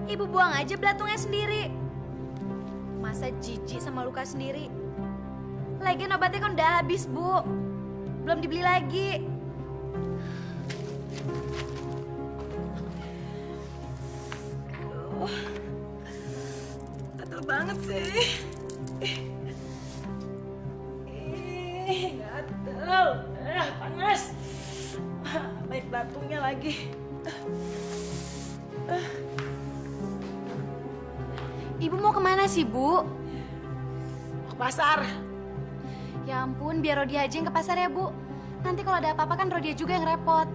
Ibu buang aja belatungnya sendiri. Masa jijik sama luka sendiri? Lagian obatnya kan udah habis, Bu. Belum dibeli lagi. Aduh, gatel banget sih. Gatel. Panas. Baik belatungnya lagi. Ibu mau kemana sih, Bu? Mau ke pasar. Ya ampun, biar Rodia aja yang ke pasar ya, Bu. Nanti kalau ada apa-apa kan Rodia juga yang repot.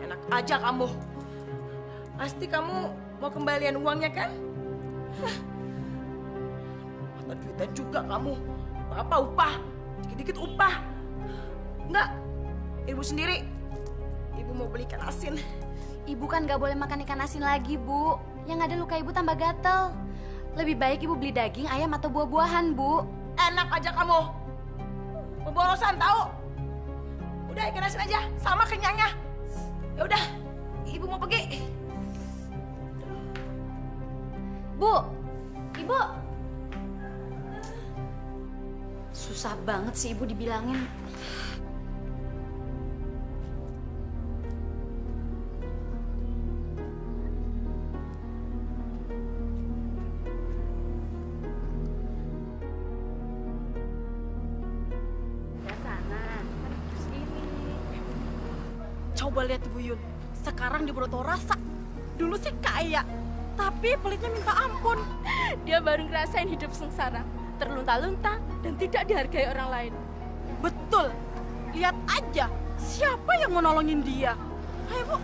Enak aja kamu. Pasti kamu mau kembalian uangnya kan? Mata duitan juga kamu. Apa upah? Dikit-dikit upah. Enggak. Ibu sendiri. Ibu mau beli ikan asin. Ibu kan gak boleh makan ikan asin lagi, Bu. Yang ada luka ibu tambah gatel. Lebih baik ibu beli daging, ayam, atau buah-buahan, Bu. Enak aja kamu. Pemborosan tahu? Udah ikan asin aja, sama kenyangnya. Ya udah, ibu mau pergi. Bu, ibu. Susah banget sih ibu dibilangin. Coba lihat Ibu Yun, sekarang di Broto rasa. Dulu sih kaya, tapi pelitnya minta ampun. Dia baru ngerasain hidup sengsara, terlunta-lunta dan tidak dihargai orang lain. Betul, lihat aja siapa yang mau nolongin dia. Ayo Bu.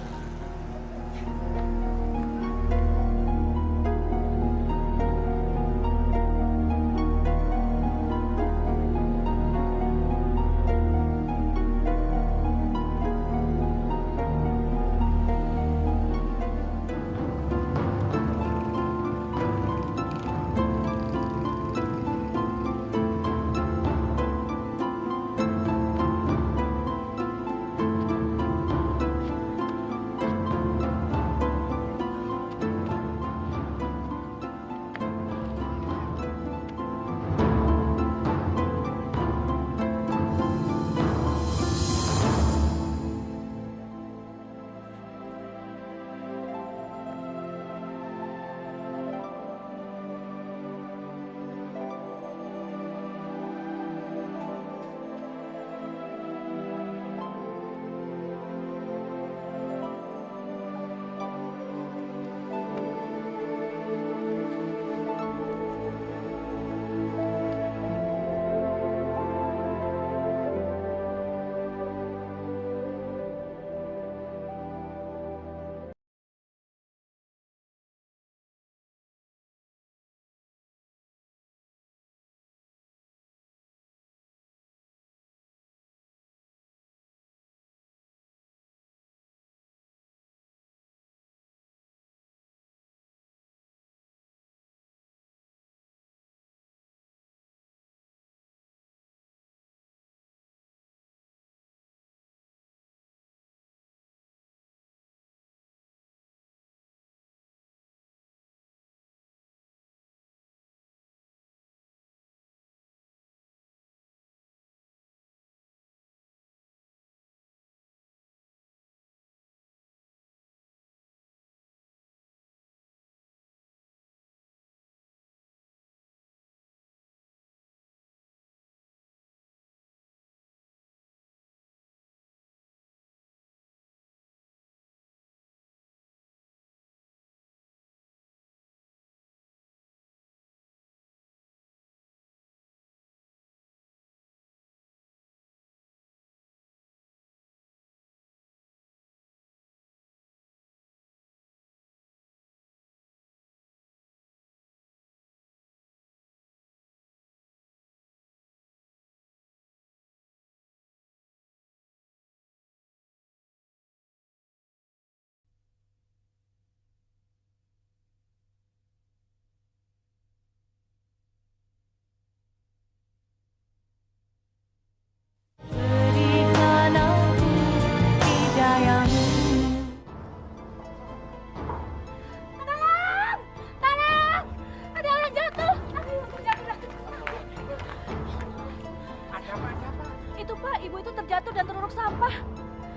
apa?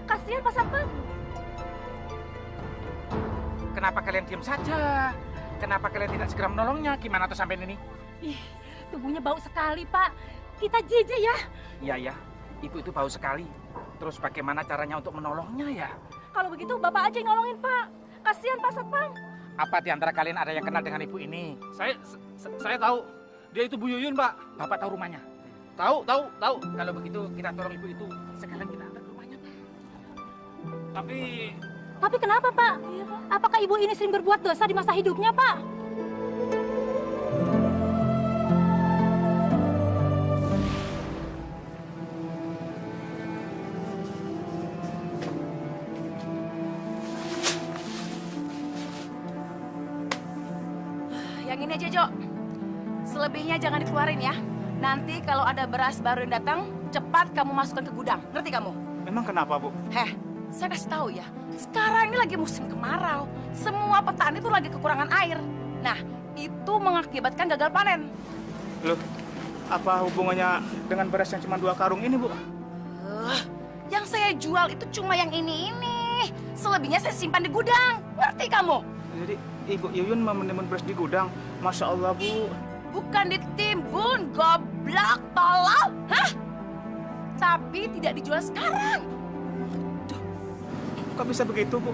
Kasihan Pak Satpam. Kenapa kalian diam saja? Kenapa kalian tidak segera menolongnya? Gimana tuh sampai ini? Ih, tubuhnya bau sekali, Pak. Kita jijik ya. Iya ya, ibu itu bau sekali. Terus bagaimana caranya untuk menolongnya ya? Kalau begitu Bapak aja yang nolongin, Pak. Kasihan Pak Satpam. Apa di antara kalian ada yang kenal dengan ibu ini? Saya tahu. Dia itu Bu Yuyun, Pak. Bapak tahu rumahnya? Tahu. Kalau begitu kita tolong ibu itu. Sekalian kita antar ke rumahnya. Tapi kenapa, Pak? Apakah ibu ini sering berbuat dosa di masa hidupnya, Pak? Yang ini aja, Jo. Selebihnya jangan dikeluarin ya. Nanti kalau ada beras baru yang datang, cepat kamu masukkan ke gudang. Ngerti kamu? Memang kenapa, Bu? Saya kasih tahu ya. Sekarang ini lagi musim kemarau. Semua petani tuh lagi kekurangan air. Nah, itu mengakibatkan gagal panen. Loh, apa hubungannya dengan beras yang cuma 2 karung ini, Bu? Yang saya jual itu cuma yang ini. Selebihnya saya simpan di gudang. Ngerti kamu? Jadi Ibu Yuyun mau menimbun beras di gudang. Masya Allah, Bu. Bukan ditimbun, goblok, tolol. Hah? Tapi tidak dijual sekarang. Kok bisa begitu, Bu?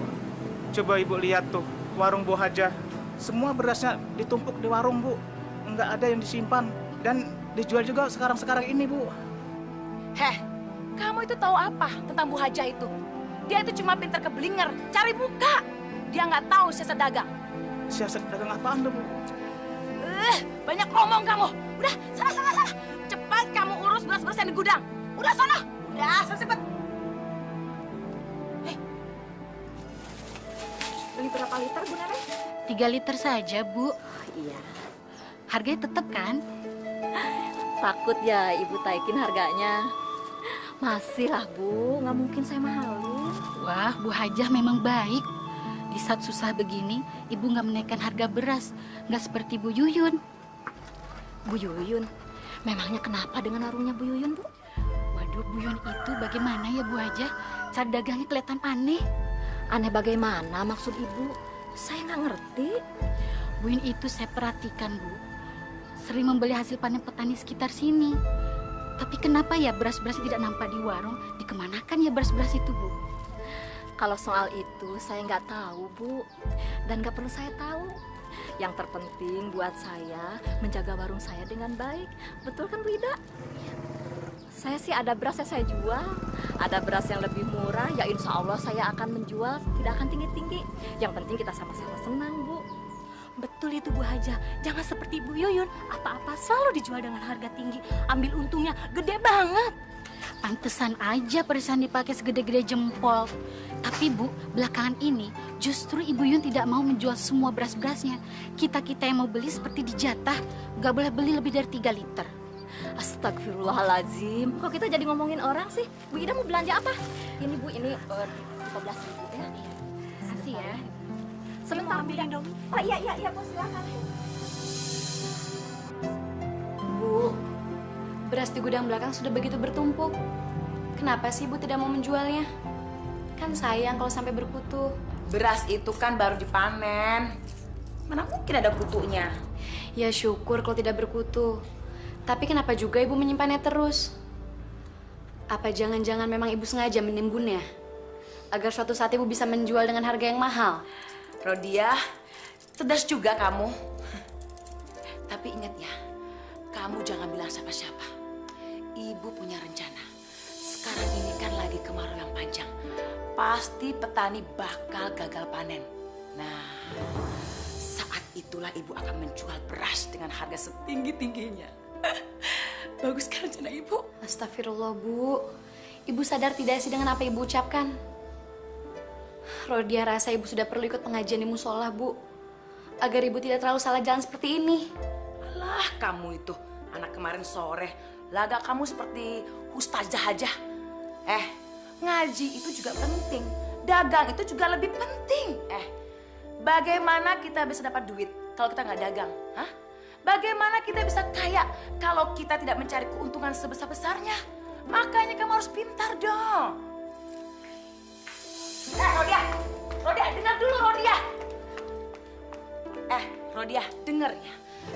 Coba Ibu lihat tuh, warung Bu Hajah. Semua berasnya ditumpuk di warung, Bu. Nggak ada yang disimpan. Dan dijual juga sekarang-sekarang ini, Bu. Kamu itu tahu apa tentang Bu Hajah itu? Dia itu cuma pintar keblinger, cari muka. Dia nggak tahu siasat dagang. Siasat dagang apaan tuh, Bu? Banyak ngomong kamu. Udah, sana. Cepat kamu urus beras-beras yang di gudang. Udah, sana. Udah, cepet. Beli berapa liter, Bu Nenek? 3 liter saja, Bu. Iya, Harganya tetap kan? takut ya Ibu taikin harganya. Masih lah Bu, nggak mungkin saya mahalin. Wah, Bu Hajah memang baik. Di saat susah begini, Ibu nggak menaikkan harga beras. Nggak seperti Bu Yuyun. Bu Yuyun, memangnya kenapa dengan warungnya Bu Yuyun, Bu? Waduh, Bu Yuyun itu bagaimana ya Bu Hajah? Cara dagangnya kelihatan aneh. Aneh bagaimana maksud Ibu? Saya nggak ngerti. Bu Yuyun itu saya perhatikan, Bu. Sering membeli hasil panen petani sekitar sini. Tapi kenapa ya beras-beras tidak nampak di warung? Dikemanakan ya beras-beras itu, Bu? Kalau soal itu saya nggak tahu, Bu. Dan nggak perlu saya tahu. Yang terpenting buat saya menjaga warung saya dengan baik. Betul kan, Bu Ida? Saya sih ada beras yang saya jual. Ada beras yang lebih murah, ya insya Allah saya akan menjual. Tidak akan tinggi-tinggi. Yang penting kita sama-sama senang, Bu. Betul itu Bu Hajah. Jangan seperti Bu Yuyun. Apa-apa selalu dijual dengan harga tinggi. Ambil untungnya gede banget. Pantesan aja perisan dipakai segede-gede jempol. Tapi Bu, belakangan ini justru Ibu Yun tidak mau menjual semua beras-berasnya. Kita-kita yang mau beli seperti dijatah. Gak boleh beli lebih dari 3 liter. Astagfirullahaladzim. Kok kita jadi ngomongin orang sih? Bu Ida mau belanja apa? Ini Bu, ini 15.000 ya. Kasih ya. Sebentar, Bu. dong. Oh iya, Bu, silakan. Bu, beras di gudang belakang sudah begitu bertumpuk. Kenapa sih Bu tidak mau menjualnya? Kan sayang kalau sampai berkutu. Beras itu kan baru dipanen. Mana mungkin ada kutunya? Ya syukur kalau tidak berkutu. Tapi kenapa juga Ibu menyimpannya terus? Apa jangan-jangan memang Ibu sengaja menimbunnya? Agar suatu saat Ibu bisa menjual dengan harga yang mahal? Rodia, cerdas juga kamu. Tapi ingat ya, kamu jangan bilang siapa-siapa. Ibu punya rencana. Sekarang ini kan lagi kemarau yang panjang. Pasti petani bakal gagal panen. Nah, saat itulah ibu akan menjual beras dengan harga setinggi-tingginya. Bagus kan rencana ibu? Astagfirullah, Bu. Ibu sadar tidak sih dengan apa Ibu ucapkan? Rodia rasa Ibu sudah perlu ikut pengajian di musola, Bu. Agar Ibu tidak terlalu salah jalan seperti ini. Alah, kamu itu anak kemarin sore. Laga kamu seperti ustazah aja. Ngaji itu juga penting. Dagang itu juga lebih penting. Bagaimana kita bisa dapat duit kalau kita nggak dagang? Hah? Bagaimana kita bisa kaya kalau kita tidak mencari keuntungan sebesar-besarnya? Makanya kamu harus pintar dong. Rodia! Rodia, dengar dulu Rodia! Rodia, dengar ya.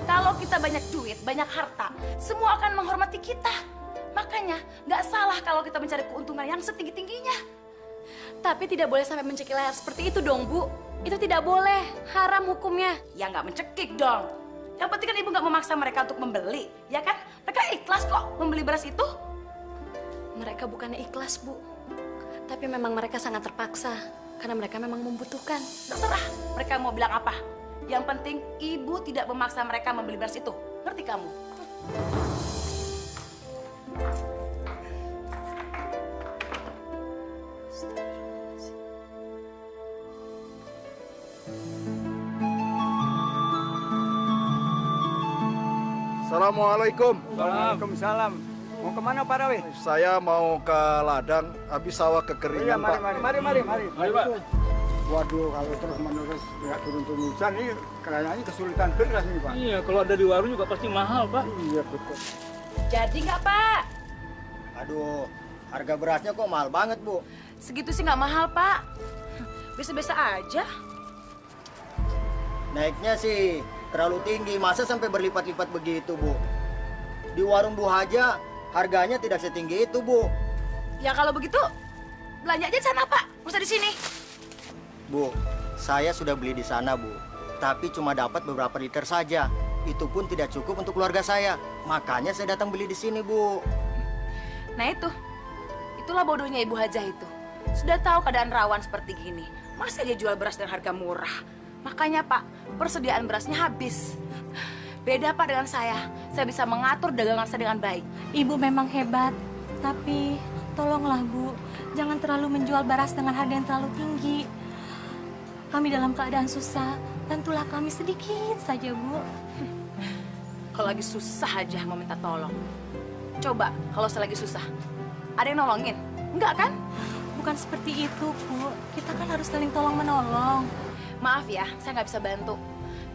Kalau kita banyak duit, banyak harta, semua akan menghormati kita. Makanya nggak salah kalau kita mencari keuntungan yang setinggi-tingginya. Tapi tidak boleh sampai mencekik leher seperti itu dong, Bu. Itu tidak boleh, haram hukumnya. Ya nggak mencekik dong. Yang penting kan ibu nggak memaksa mereka untuk membeli, ya kan? Mereka ikhlas kok membeli beras itu. Mereka bukannya ikhlas, Bu. Tapi memang mereka sangat terpaksa. Karena mereka memang membutuhkan. Terserah mereka mau bilang apa. Yang penting ibu tidak memaksa mereka membeli beras itu. Ngerti kamu? Assalamualaikum. Waalaikumsalam. Mau kemana Pak Rawi? Saya mau ke ladang, habis sawah kekeringan, Pak. Mari, Pak. Waduh, kalau terus-menerus nggak turun-turun hujan, ini kayaknya kesulitan beras nih, Pak. Iya, kalau ada di warung juga pasti mahal, Pak. Iya, betul. Jadi nggak Pak? Aduh, harga berasnya kok mahal banget, Bu. Segitu sih nggak mahal Pak. Biasa-biasa aja. Naiknya sih terlalu tinggi, masa sampai berlipat-lipat begitu, Bu? Di warung Bu Haja, harganya tidak setinggi itu, Bu. Ya kalau begitu, belanja aja di sana Pak. Nggak usah di sini. Bu, saya sudah beli di sana, Bu. Tapi cuma dapat beberapa liter saja. Itu pun tidak cukup untuk keluarga saya. Makanya saya datang beli di sini, Bu. Nah itulah bodohnya Ibu Hajah itu. Sudah tahu keadaan rawan seperti gini, masih aja jual beras dengan harga murah. Makanya Pak, persediaan berasnya habis. Beda Pak dengan saya bisa mengatur dagangan saya dengan baik. Ibu memang hebat, tapi tolonglah Bu, jangan terlalu menjual beras dengan harga yang terlalu tinggi. Kami dalam keadaan susah, bantulah kami sedikit saja, Bu. Kalau lagi susah aja mau minta tolong. Coba kalau saya lagi susah, ada yang nolongin? Enggak kan? Bukan seperti itu, Bu. Kita kan harus saling tolong-menolong. Maaf ya, saya nggak bisa bantu.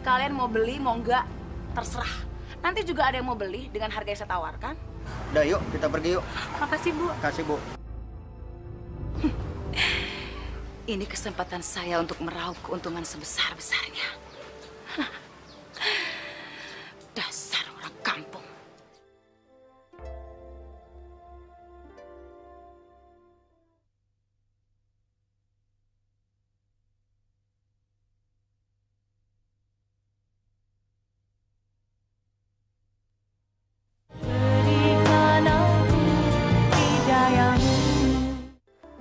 Kalian mau beli, mau enggak, terserah. Nanti juga ada yang mau beli dengan harga yang saya tawarkan. Udah, yuk kita pergi yuk. Makasih, Bu. Kasih, Bu. Ini kesempatan saya untuk meraup keuntungan sebesar-besarnya. Dasar orang kampung.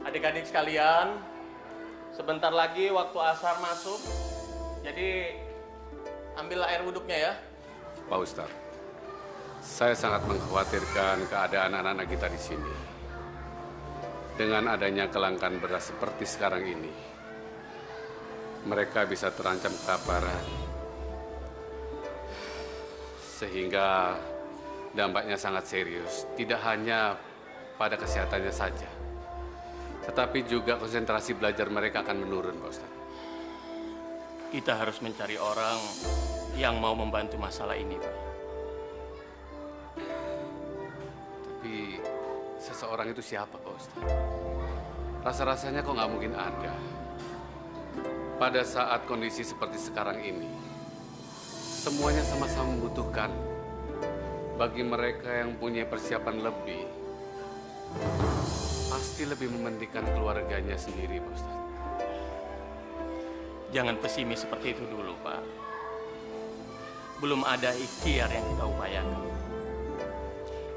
Adik-adik sekalian, sebentar lagi waktu asar masuk, jadi ambillah air wuduknya ya. Pak Ustadz, saya sangat mengkhawatirkan keadaan anak-anak kita di sini. Dengan adanya kelangkaan beras seperti sekarang ini, mereka bisa terancam kelaparan. Sehingga dampaknya sangat serius, tidak hanya pada kesehatannya saja, tetapi juga konsentrasi belajar mereka akan menurun, Pak Ustadz. Kita harus mencari orang yang mau membantu masalah ini, Pak. Tapi seseorang itu siapa, Pak Ustadz? Rasa-rasanya kok nggak mungkin ada. Pada saat kondisi seperti sekarang ini, semuanya sama-sama membutuhkan. Bagi mereka yang punya persiapan lebih, pasti lebih mementingkan keluarganya sendiri, Pak Ustadz. Jangan pesimis seperti itu dulu, Pak. Belum ada ikhtiar yang kita upayakan.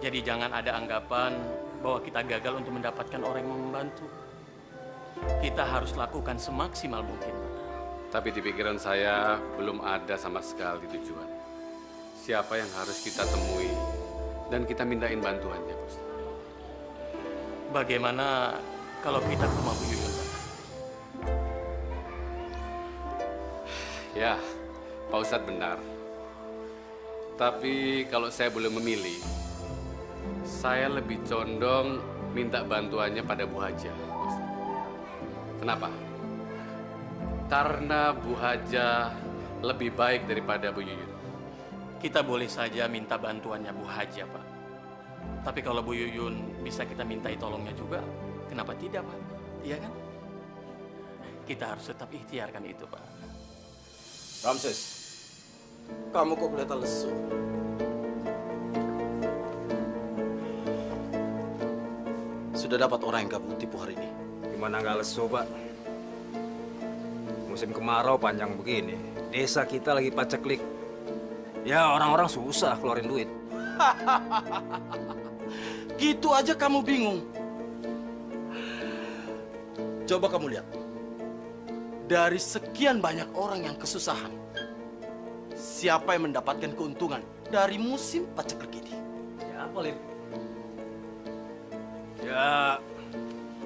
Jadi jangan ada anggapan bahwa kita gagal untuk mendapatkan orang yang mau membantu. Kita harus lakukan semaksimal mungkin, Pak. Tapi di pikiran saya belum ada sama sekali tujuan. Siapa yang harus kita temui dan kita mintain bantuannya, Pak Ustadz. Bagaimana kalau kita ke rumah Bu Yuyun, Pak? Ya, Pak Ustadz benar. Tapi kalau saya boleh memilih, saya lebih condong minta bantuannya pada Bu Haja. Kenapa? Karena Bu Haja lebih baik daripada Bu Yuyun. Kita boleh saja minta bantuannya Bu Haja, Pak. Tapi kalau Bu Yuyun bisa kita mintai tolongnya juga, kenapa tidak, Pak? Iya kan? kita harus tetap ikhtiarkan itu, Pak. Ramses, kamu kok kelihatan lesu? Sudah dapat orang yang kamu tipu hari ini? Gimana nggak lesu, Pak? Musim kemarau panjang begini. Desa kita lagi paceklik. Ya, orang-orang susah keluarin duit. Gitu aja kamu bingung. Coba kamu lihat. Dari sekian banyak orang yang kesusahan, siapa yang mendapatkan keuntungan dari musim paceklik ini? Ya, apa, Lim? Ya,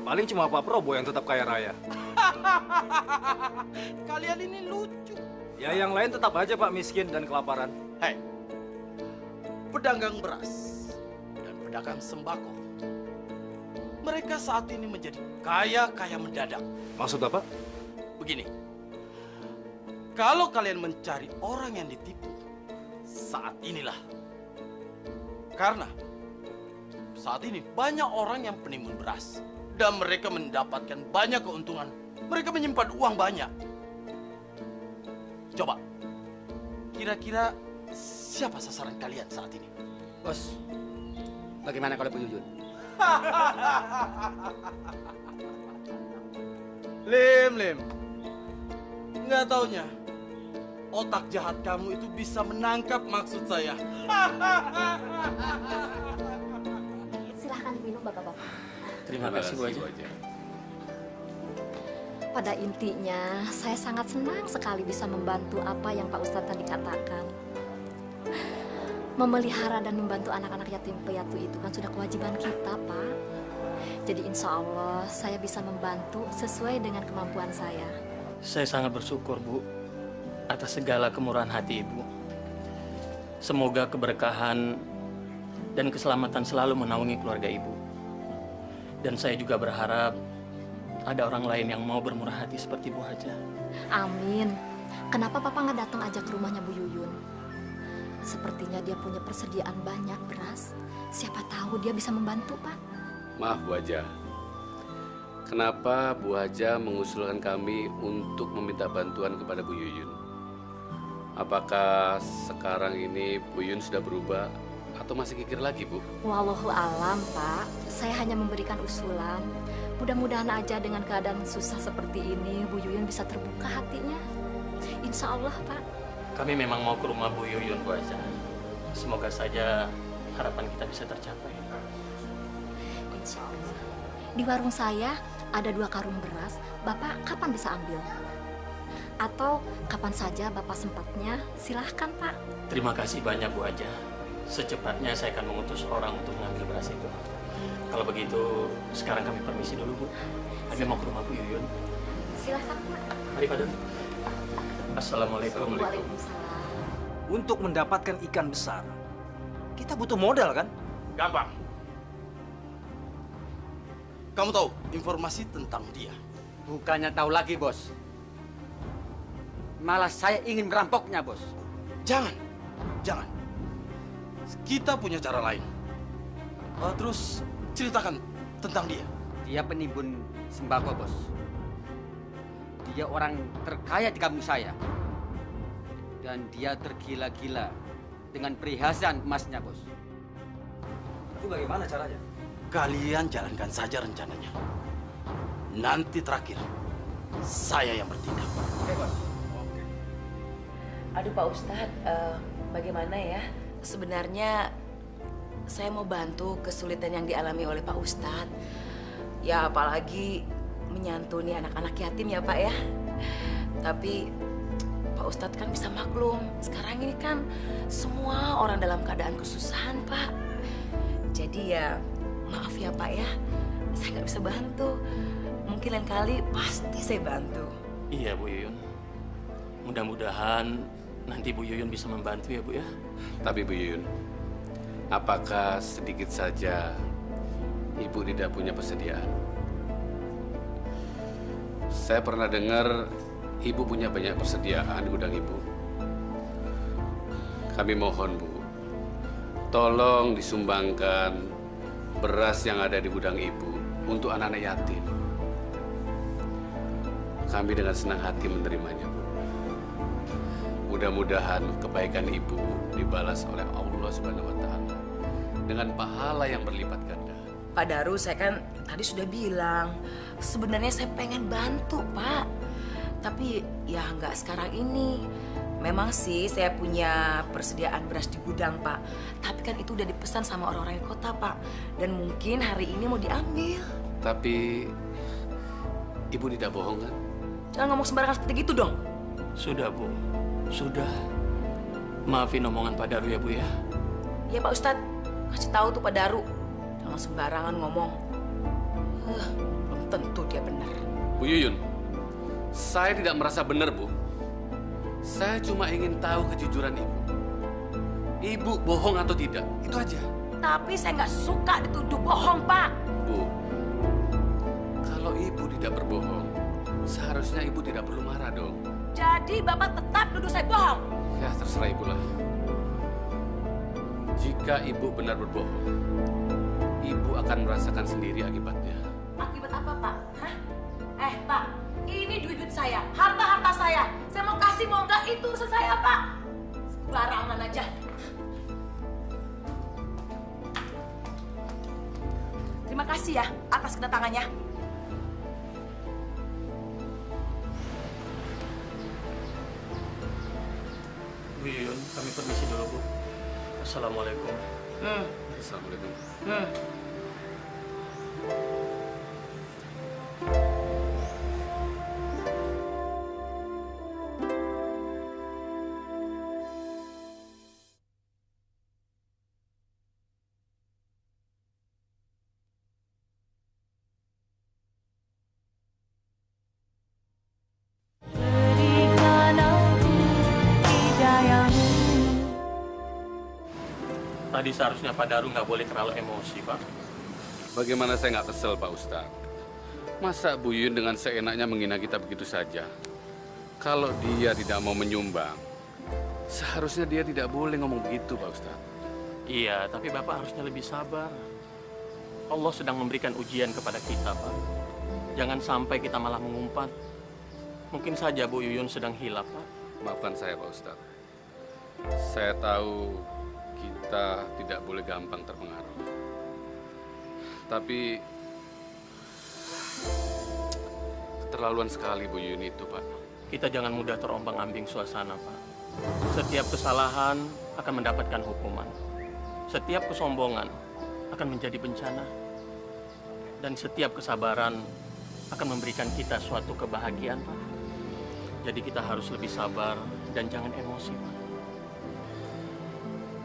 paling cuma Pak Probo yang tetap kaya raya. Kalian ini lucu. Ya, yang lain tetap aja, Pak, miskin dan kelaparan. Hei, pedagang beras dan pedagang sembako, mereka saat ini menjadi kaya-kaya mendadak. Maksud Bapak? Begini, kalau kalian mencari orang yang ditipu, saat inilah. Karena saat ini banyak orang yang penimbun beras dan mereka mendapatkan banyak keuntungan. Mereka menyimpan uang banyak. Coba, kira-kira siapa sasaran kalian saat ini? Bos, bagaimana kalau Bu Yuyun? Lim. Nggak taunya, otak jahat kamu itu bisa menangkap maksud saya. Silahkan minum bapak-bapak. Terima kasih, Bu Haja. Pada intinya, saya sangat senang sekali bisa membantu apa yang Pak Ustadz tadi katakan. Memelihara dan membantu anak-anak yatim piatu itu kan sudah kewajiban kita, Pak. Jadi insya Allah saya bisa membantu sesuai dengan kemampuan saya. Saya sangat bersyukur, Bu, atas segala kemurahan hati Ibu. Semoga keberkahan dan keselamatan selalu menaungi keluarga Ibu. Dan saya juga berharap ada orang lain yang mau bermurah hati seperti Bu Haja. Amin. Kenapa Papa nggak datang aja ke rumahnya Bu Yuyun? Sepertinya dia punya persediaan banyak beras. Siapa tahu dia bisa membantu, Pak. Maaf Bu Haja. Kenapa Bu Haja mengusulkan kami untuk meminta bantuan kepada Bu Yuyun? Apakah sekarang ini Bu Yuyun sudah berubah atau masih kikir lagi, Bu? Wallahu alam, Pak. Saya hanya memberikan usulan. Mudah-mudahan aja dengan keadaan susah seperti ini, Bu Yuyun bisa terbuka hatinya. Insya Allah, Pak. Kami memang mau ke rumah Bu Yuyun, Bu Haja. Semoga saja harapan kita bisa tercapai. Insya Allah. Di warung saya ada 2 karung beras. Bapak kapan bisa ambil? Atau kapan saja Bapak sempatnya, silahkan, Pak. Terima kasih banyak, Bu Haja. Secepatnya saya akan mengutus orang untuk mengambil beras itu. Kalau begitu, sekarang kami permisi dulu, Bu. Kami mau ke rumah Bu Yuyun. Silahkan, Pak. Mari, Pak. Assalamualaikum. Waalaikumsalam. Untuk mendapatkan ikan besar, kita butuh modal, kan? Gampang. Kamu tahu informasi tentang dia? Bukannya tahu lagi, Bos. Malah saya ingin merampoknya, Bos. Jangan. Kita punya cara lain. Terus ceritakan tentang dia. Dia penimbun sembako, Bos. Dia orang terkaya di kampung saya. Dan dia tergila-gila dengan perhiasan emasnya, Bos. Itu bagaimana caranya? Kalian jalankan saja rencananya. Nanti terakhir, saya yang bertindak. Oke, Bos. Aduh Pak Ustadz, bagaimana ya? Sebenarnya saya mau bantu kesulitan yang dialami oleh Pak Ustadz. Ya apalagi menyantuni anak-anak yatim ya Pak ya. Tapi Pak Ustadz kan bisa maklum, sekarang ini kan semua orang dalam keadaan kesusahan Pak. Jadi ya maaf ya Pak ya, saya nggak bisa bantu. Mungkin lain kali pasti saya bantu. Iya Bu Yuyun. Mudah-mudahan nanti Bu Yuyun bisa membantu ya Bu ya. Tapi Bu Yuyun, apakah sedikit saja Ibu tidak punya persediaan? Saya pernah dengar Ibu punya banyak persediaan di gudang Ibu. Kami mohon Bu, tolong disumbangkan beras yang ada di gudang Ibu untuk anak-anak yatim. Kami dengan senang hati menerimanya, Bu. Mudah-mudahan kebaikan Ibu dibalas oleh Allah Subhanahu wa Ta'ala dengan pahala yang berlipat ganda. Pak Daru, saya kan tadi sudah bilang, sebenarnya saya pengen bantu, Pak. Tapi ya nggak sekarang ini. Memang sih saya punya persediaan beras di gudang, Pak. Tapi kan itu udah dipesan sama orang-orang di kota, Pak. Dan mungkin hari ini mau diambil. Tapi Ibu tidak bohong kan? Jangan ngomong sembarangan seperti gitu dong. Sudah, Bu. Sudah. Maafin omongan Pak Daru ya, Bu ya. Ya Pak Ustadz, kasih tahu tuh Pak Daru. Jangan sembarangan ngomong. Belum tentu dia benar. Bu Yuyun, saya tidak merasa benar, Bu. Saya cuma ingin tahu kejujuran Ibu. Ibu bohong atau tidak, itu aja. Tapi saya nggak suka dituduh bohong, Pak. Bu, kalau Ibu tidak berbohong, seharusnya Ibu tidak perlu marah dong. Jadi Bapak tetap nuduh saya bohong? Ya, terserah Ibu lah. Jika Ibu benar berbohong, Ibu akan merasakan sendiri akibatnya. Akibat apa, Pak? Hah? Pak, ini duit-duit saya, harta-harta saya. Saya mau kasih, mau enggak, itu urusan saya, Pak. Sembarangan aja. Terima kasih ya atas kedatangannya. Bu Yuyun, kami permisi dulu, Bu. Assalamualaikum. Assalamualaikum. Tadi seharusnya Pak Daru nggak boleh terlalu emosi, Pak. Bagaimana saya nggak kesel, Pak Ustadz? Masa Bu Yuyun dengan seenaknya menghina kita begitu saja? Kalau dia tidak mau menyumbang, seharusnya dia tidak boleh ngomong begitu, Pak Ustadz. Iya, tapi Bapak harusnya lebih sabar. Allah sedang memberikan ujian kepada kita, Pak. Jangan sampai kita malah mengumpat. Mungkin saja Bu Yuyun sedang hilap, Pak. Maafkan saya, Pak Ustadz. Saya tahu kita tidak boleh gampang terpengaruh. Tapi keterlaluan sekali Bu Yuyun itu, Pak. Kita jangan mudah terombang-ambing suasana, Pak. Setiap kesalahan akan mendapatkan hukuman. Setiap kesombongan akan menjadi bencana. Dan setiap kesabaran akan memberikan kita suatu kebahagiaan, Pak. Jadi kita harus lebih sabar dan jangan emosi, Pak.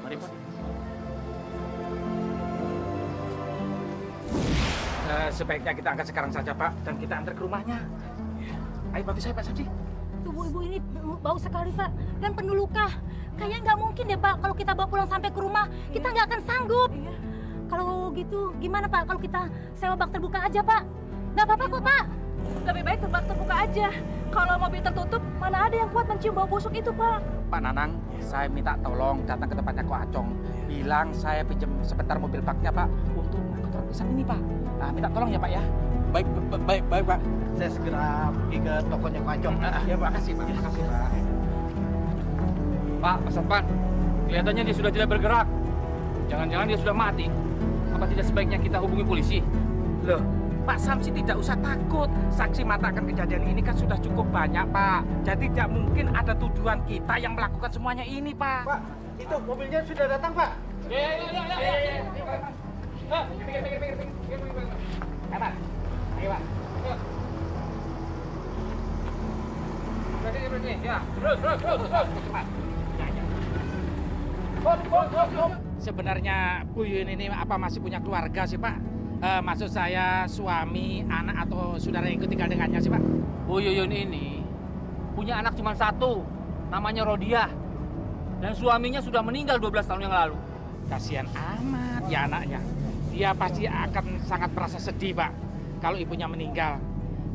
Mari, Pak. Sebaiknya kita angkat sekarang saja, Pak, dan kita antar ke rumahnya. Ayo bantu saya, Pak Samsi. Tubuh ibu ini bau sekali, Pak, dan penuh luka. Kayaknya nggak mungkin deh, Pak, kalau kita bawa pulang sampai ke rumah, kita nggak akan sanggup. Kalau gitu, gimana, Pak, kalau kita sewa bak terbuka aja, Pak? Nggak apa-apa kok, Pak. Lebih baik bak terbuka aja. Kalau mobil tertutup, mana ada yang kuat mencium bau busuk itu, Pak? Pak Nanang, saya minta tolong datang ke tempatnya Ko Acong. Bilang saya pinjam sebentar mobil baknya, Pak, untuk mengangkut orang pisang ini, Pak. Nah, minta tolong ya, Pak ya. Baik, Pak. Saya segera pergi ke tokonya Ko Acong. Ya, makasih, Pak. Makasih, Pak. Pak Satpan, kelihatannya dia sudah tidak bergerak. Jangan-jangan dia sudah mati. Apa tidak sebaiknya kita hubungi polisi? Loh, Pak Samsi tidak usah takut. Saksi mata akan kejadian ini kan sudah cukup banyak, Pak. Jadi tidak mungkin ada tuduhan kita yang melakukan semuanya ini, Pak. Pak, itu mobilnya sudah datang, Pak. Berhenti. Ya, terus. Sebenarnya Bu Yuyun ini apa masih punya keluarga sih, Pak? Maksud saya suami, anak atau saudara yang ikut tinggal dengannya sih, Pak? Bu Yuyun ini punya anak cuma satu, namanya Rodiah. Dan suaminya sudah meninggal 12 tahun yang lalu. Kasihan amat ya anaknya. Dia pasti akan sangat merasa sedih, Pak. Kalau ibunya meninggal,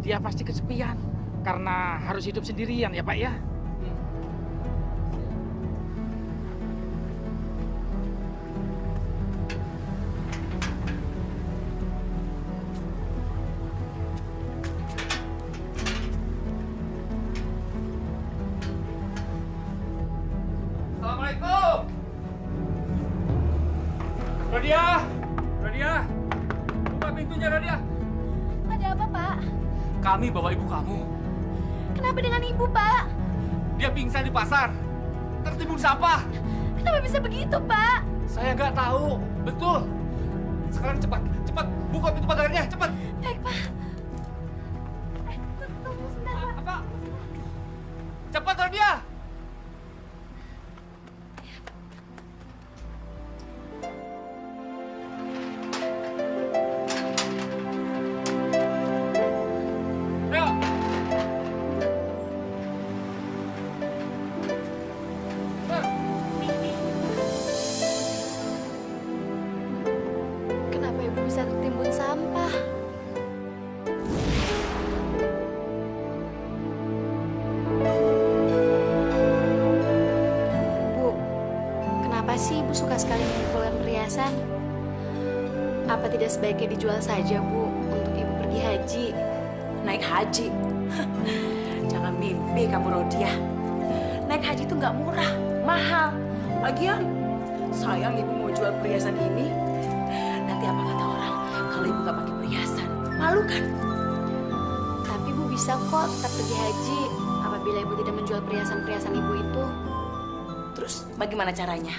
dia pasti kesepian karena harus hidup sendirian ya, Pak ya. Assalamualaikum. Rodia, Rodia, buka pintunya Rodia. Ada apa, Pak? Kami bawa ibu kamu. Kenapa dengan ibu, Pak? Dia pingsan di pasar, tertimbun sampah. Kenapa bisa begitu, Pak? Saya nggak tahu, betul. Sekarang cepat, cepat buka pintu pagarnya, cepat. Baik, Pak. Tunggu sebentar, Pak. Apa? Cepat, Rodia. Kenapa ibu bisa tertimbun sampah? Bu, kenapa sih ibu suka sekali mengumpulkan perhiasan? Apa tidak sebaiknya dijual saja, Bu, untuk ibu pergi haji? Naik haji? Jangan mimpi kamu, Rodia. Naik haji itu nggak murah, mahal. Lagian, sayang ibu mau jual perhiasan ini. Nanti apa kata orang kalau ibu nggak pakai perhiasan? Malu kan? Tapi ibu bisa kok tetap pergi haji apabila ibu tidak menjual perhiasan-perhiasan ibu itu. Terus bagaimana caranya?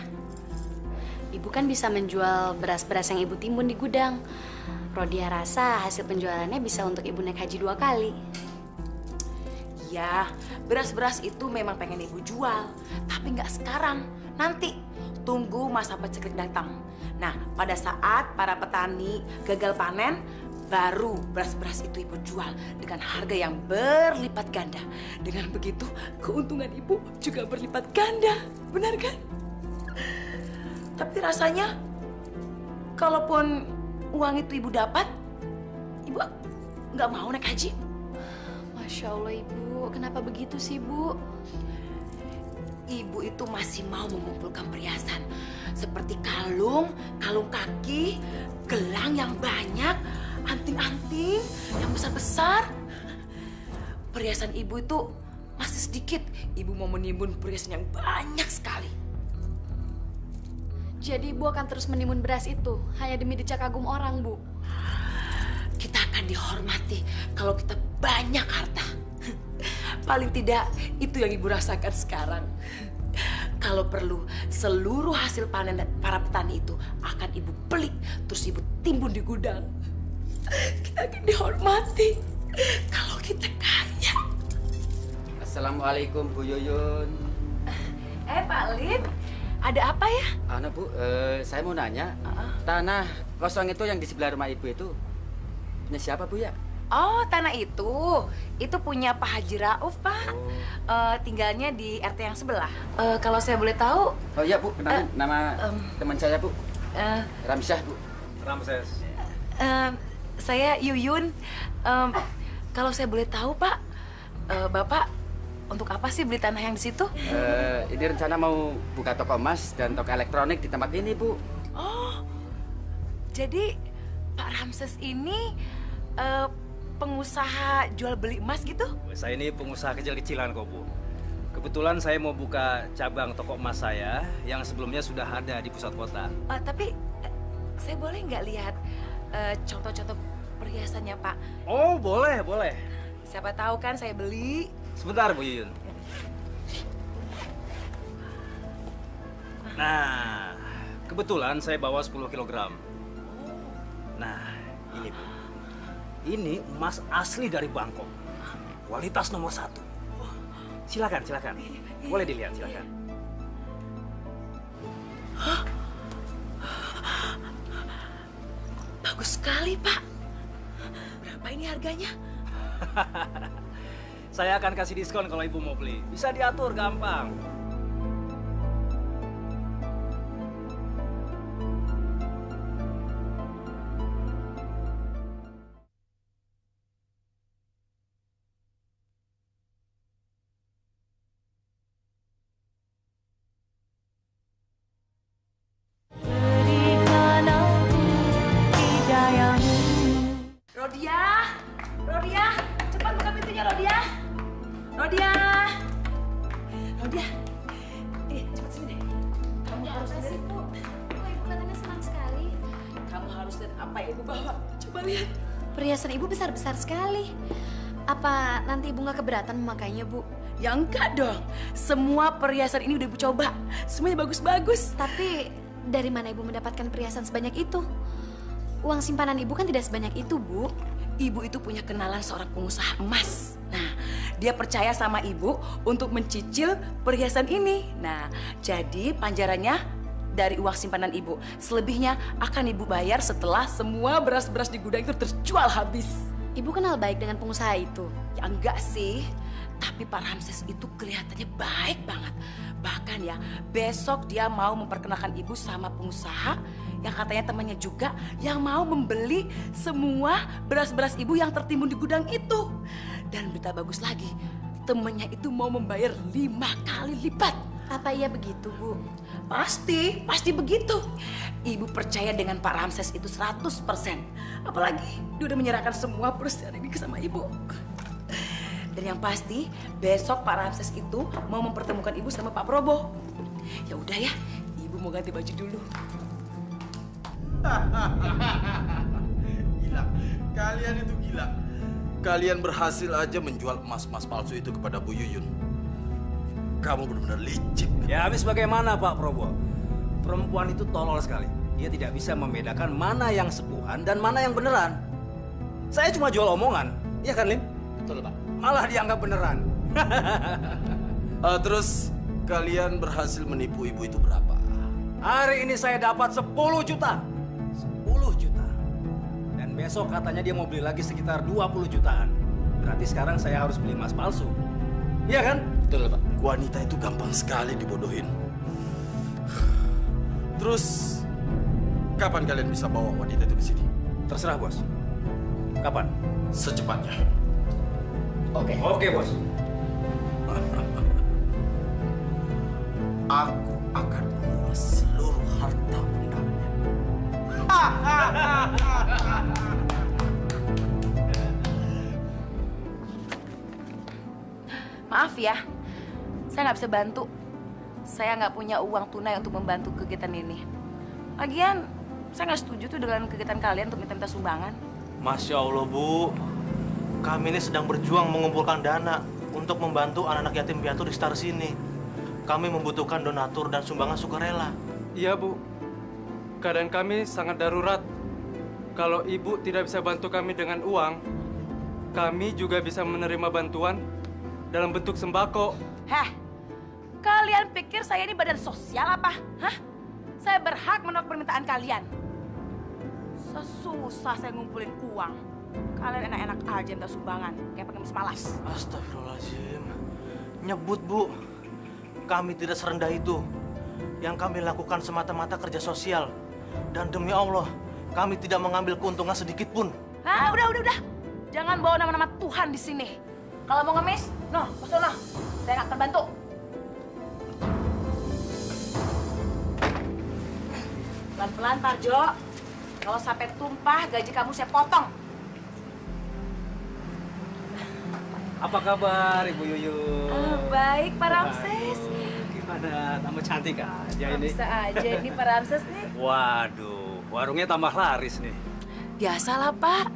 Ibu kan bisa menjual beras-beras yang ibu timbun di gudang. Rodia rasa hasil penjualannya bisa untuk ibu naik haji 2 kali. Ya, beras-beras itu memang pengen ibu jual. Tapi nggak sekarang, nanti. Tunggu masa paceklik datang. Nah, pada saat para petani gagal panen, baru beras-beras itu ibu jual dengan harga yang berlipat ganda. Dengan begitu, keuntungan ibu juga berlipat ganda. Benar kan? Tapi rasanya, kalaupun uang itu ibu dapat, ibu nggak mau naik haji. Masya Allah, Ibu. Kenapa begitu sih, Bu? Ibu itu masih mau mengumpulkan perhiasan. Seperti kalung, kalung kaki, gelang yang banyak, anting-anting yang besar-besar. Perhiasan ibu itu masih sedikit. Ibu mau menimbun perhiasan yang banyak sekali. Jadi Ibu akan terus menimbun beras itu hanya demi decak kagum orang, Bu? Kita akan dihormati kalau kita banyak harta. Paling tidak itu yang ibu rasakan sekarang. Kalau perlu, seluruh hasil panen para petani itu akan ibu beli, terus ibu timbun di gudang. Kita akan dihormati kalau kita kaya. Assalamualaikum Bu Yuyun. Pak Lid, ada apa ya? Bu, saya mau nanya, tanah kosong itu yang di sebelah rumah ibu itu punya siapa Bu ya? Oh, tanah itu punya Pak Haji Rauf, Pak. Tinggalnya di RT yang sebelah. Kalau saya boleh tahu? Oh iya Bu, kenalin nama teman saya Bu. Ramsyah Bu. Ramses. Saya Yuyun. Kalau saya boleh tahu, Pak, Bapak untuk apa sih beli tanah yang di situ? Ini rencana mau buka toko emas dan toko elektronik di tempat ini Bu. Oh, jadi Pak Ramses ini pengusaha jual beli emas gitu? Saya ini pengusaha kecil-kecilan kok, Bu. Kebetulan saya mau buka cabang toko emas saya yang sebelumnya sudah ada di pusat kota. Tapi saya boleh nggak lihat contoh-contoh perhiasannya, Pak? Oh, boleh, boleh. Siapa tahu kan saya beli. Sebentar, Bu Yuyun. Nah, kebetulan saya bawa 10 kg. Nah, ini Bu. Ini emas asli dari Bangkok. Kualitas nomor 1. Silakan, silakan. Boleh dilihat, silakan. Hah? Bagus sekali, Pak. Berapa ini harganya? Saya akan kasih diskon kalau Ibu mau beli. Bisa diatur gampang. Rodia, Rodia, cepat buka pintunya, Rodia. Rodia, Rodia. harus Apa sih, lihat. Bu? Kok Ibu katanya senang sekali? Kamu harus lihat apa yang Ibu bawa. Coba lihat. Perhiasan Ibu besar-besar sekali. Apa nanti Ibu nggak keberatan memakainya, Bu? Ya enggak dong. Semua perhiasan ini udah Ibu coba. Semuanya bagus-bagus. Tapi dari mana Ibu mendapatkan perhiasan sebanyak itu? Uang simpanan Ibu kan tidak sebanyak itu, Bu. Ibu itu punya kenalan seorang pengusaha emas. Nah, dia percaya sama Ibu untuk mencicil perhiasan ini. Nah, jadi panjarannya dari uang simpanan Ibu. Selebihnya akan Ibu bayar setelah semua beras-beras di gudang itu terjual habis. Ibu kenal baik dengan pengusaha itu? Ya enggak sih. Tapi Pak Ramses itu kelihatannya baik banget. Bahkan ya, besok dia mau memperkenalkan Ibu sama pengusaha yang katanya temannya juga yang mau membeli semua beras-beras Ibu yang tertimbun di gudang itu. Dan berita bagus lagi, temannya itu mau membayar 5 kali lipat. Apa iya begitu, Bu? Pasti begitu. Ibu percaya dengan Pak Ramses itu 100%. Apalagi dia udah menyerahkan semua perusahaan ini sama Ibu. Dan yang pasti besok Pak Ramses itu mau mempertemukan Ibu sama Pak Probo. Ya udah ya, Ibu mau ganti baju dulu. Gila, kalian itu gila. Kalian berhasil aja menjual emas-emas palsu itu kepada Bu Yuyun. Kamu benar-benar licik. Ya habis bagaimana Pak Probo? Perempuan itu tolol sekali. Dia tidak bisa membedakan mana yang sepuhan dan mana yang beneran. Saya cuma jual omongan, iya kan Lim? Betul Pak. Malah dianggap beneran. Terus kalian berhasil menipu ibu itu berapa? Hari ini saya dapat 10 juta. 10 juta. Dan besok katanya dia mau beli lagi sekitar 20 jutaan. Berarti sekarang saya harus beli emas palsu. Iya kan? Betul Pak. Wanita itu gampang sekali dibodohin. Terus kapan kalian bisa bawa wanita itu ke sini? Terserah bos. Kapan? Secepatnya. Oke bos. Aku akan menguras seluruh harta bendanya. Maaf ya, saya nggak bisa bantu. Saya nggak punya uang tunai untuk membantu kegiatan ini. Lagian, saya nggak setuju tuh dengan kegiatan kalian untuk minta sumbangan. Masya Allah, Bu. Kami ini sedang berjuang mengumpulkan dana untuk membantu anak-anak yatim piatu di sekitar sini. Kami membutuhkan donatur dan sumbangan sukarela. Iya, Bu. Keadaan kami sangat darurat. Kalau Ibu tidak bisa bantu kami dengan uang, kami juga bisa menerima bantuan dalam bentuk sembako. Heh, kalian pikir saya ini badan sosial apa? Hah? Saya berhak menolak permintaan kalian. Sesusah saya ngumpulin uang. Kalian enak-enak aja minta sumbangan, kayak pengemis malas. Astagfirullahaladzim. Nyebut, Bu. Kami tidak serendah itu. Yang kami lakukan semata-mata kerja sosial. Dan demi Allah, kami tidak mengambil keuntungan sedikit pun. Ah, udah. Jangan bawa nama-nama Tuhan di sini. Kalau mau ngemis, kesana. Saya nggak akan bantu. Pelan-pelan, Parjo. Kalau sampai tumpah, gaji kamu saya potong. Apa kabar Ibu Yuyun? Baik, Pak Ramses. Gimana? Tambah cantik aja ini. Bisa aja ini Pak Ramses nih. Waduh, warungnya tambah laris nih. Biasalah, Pak.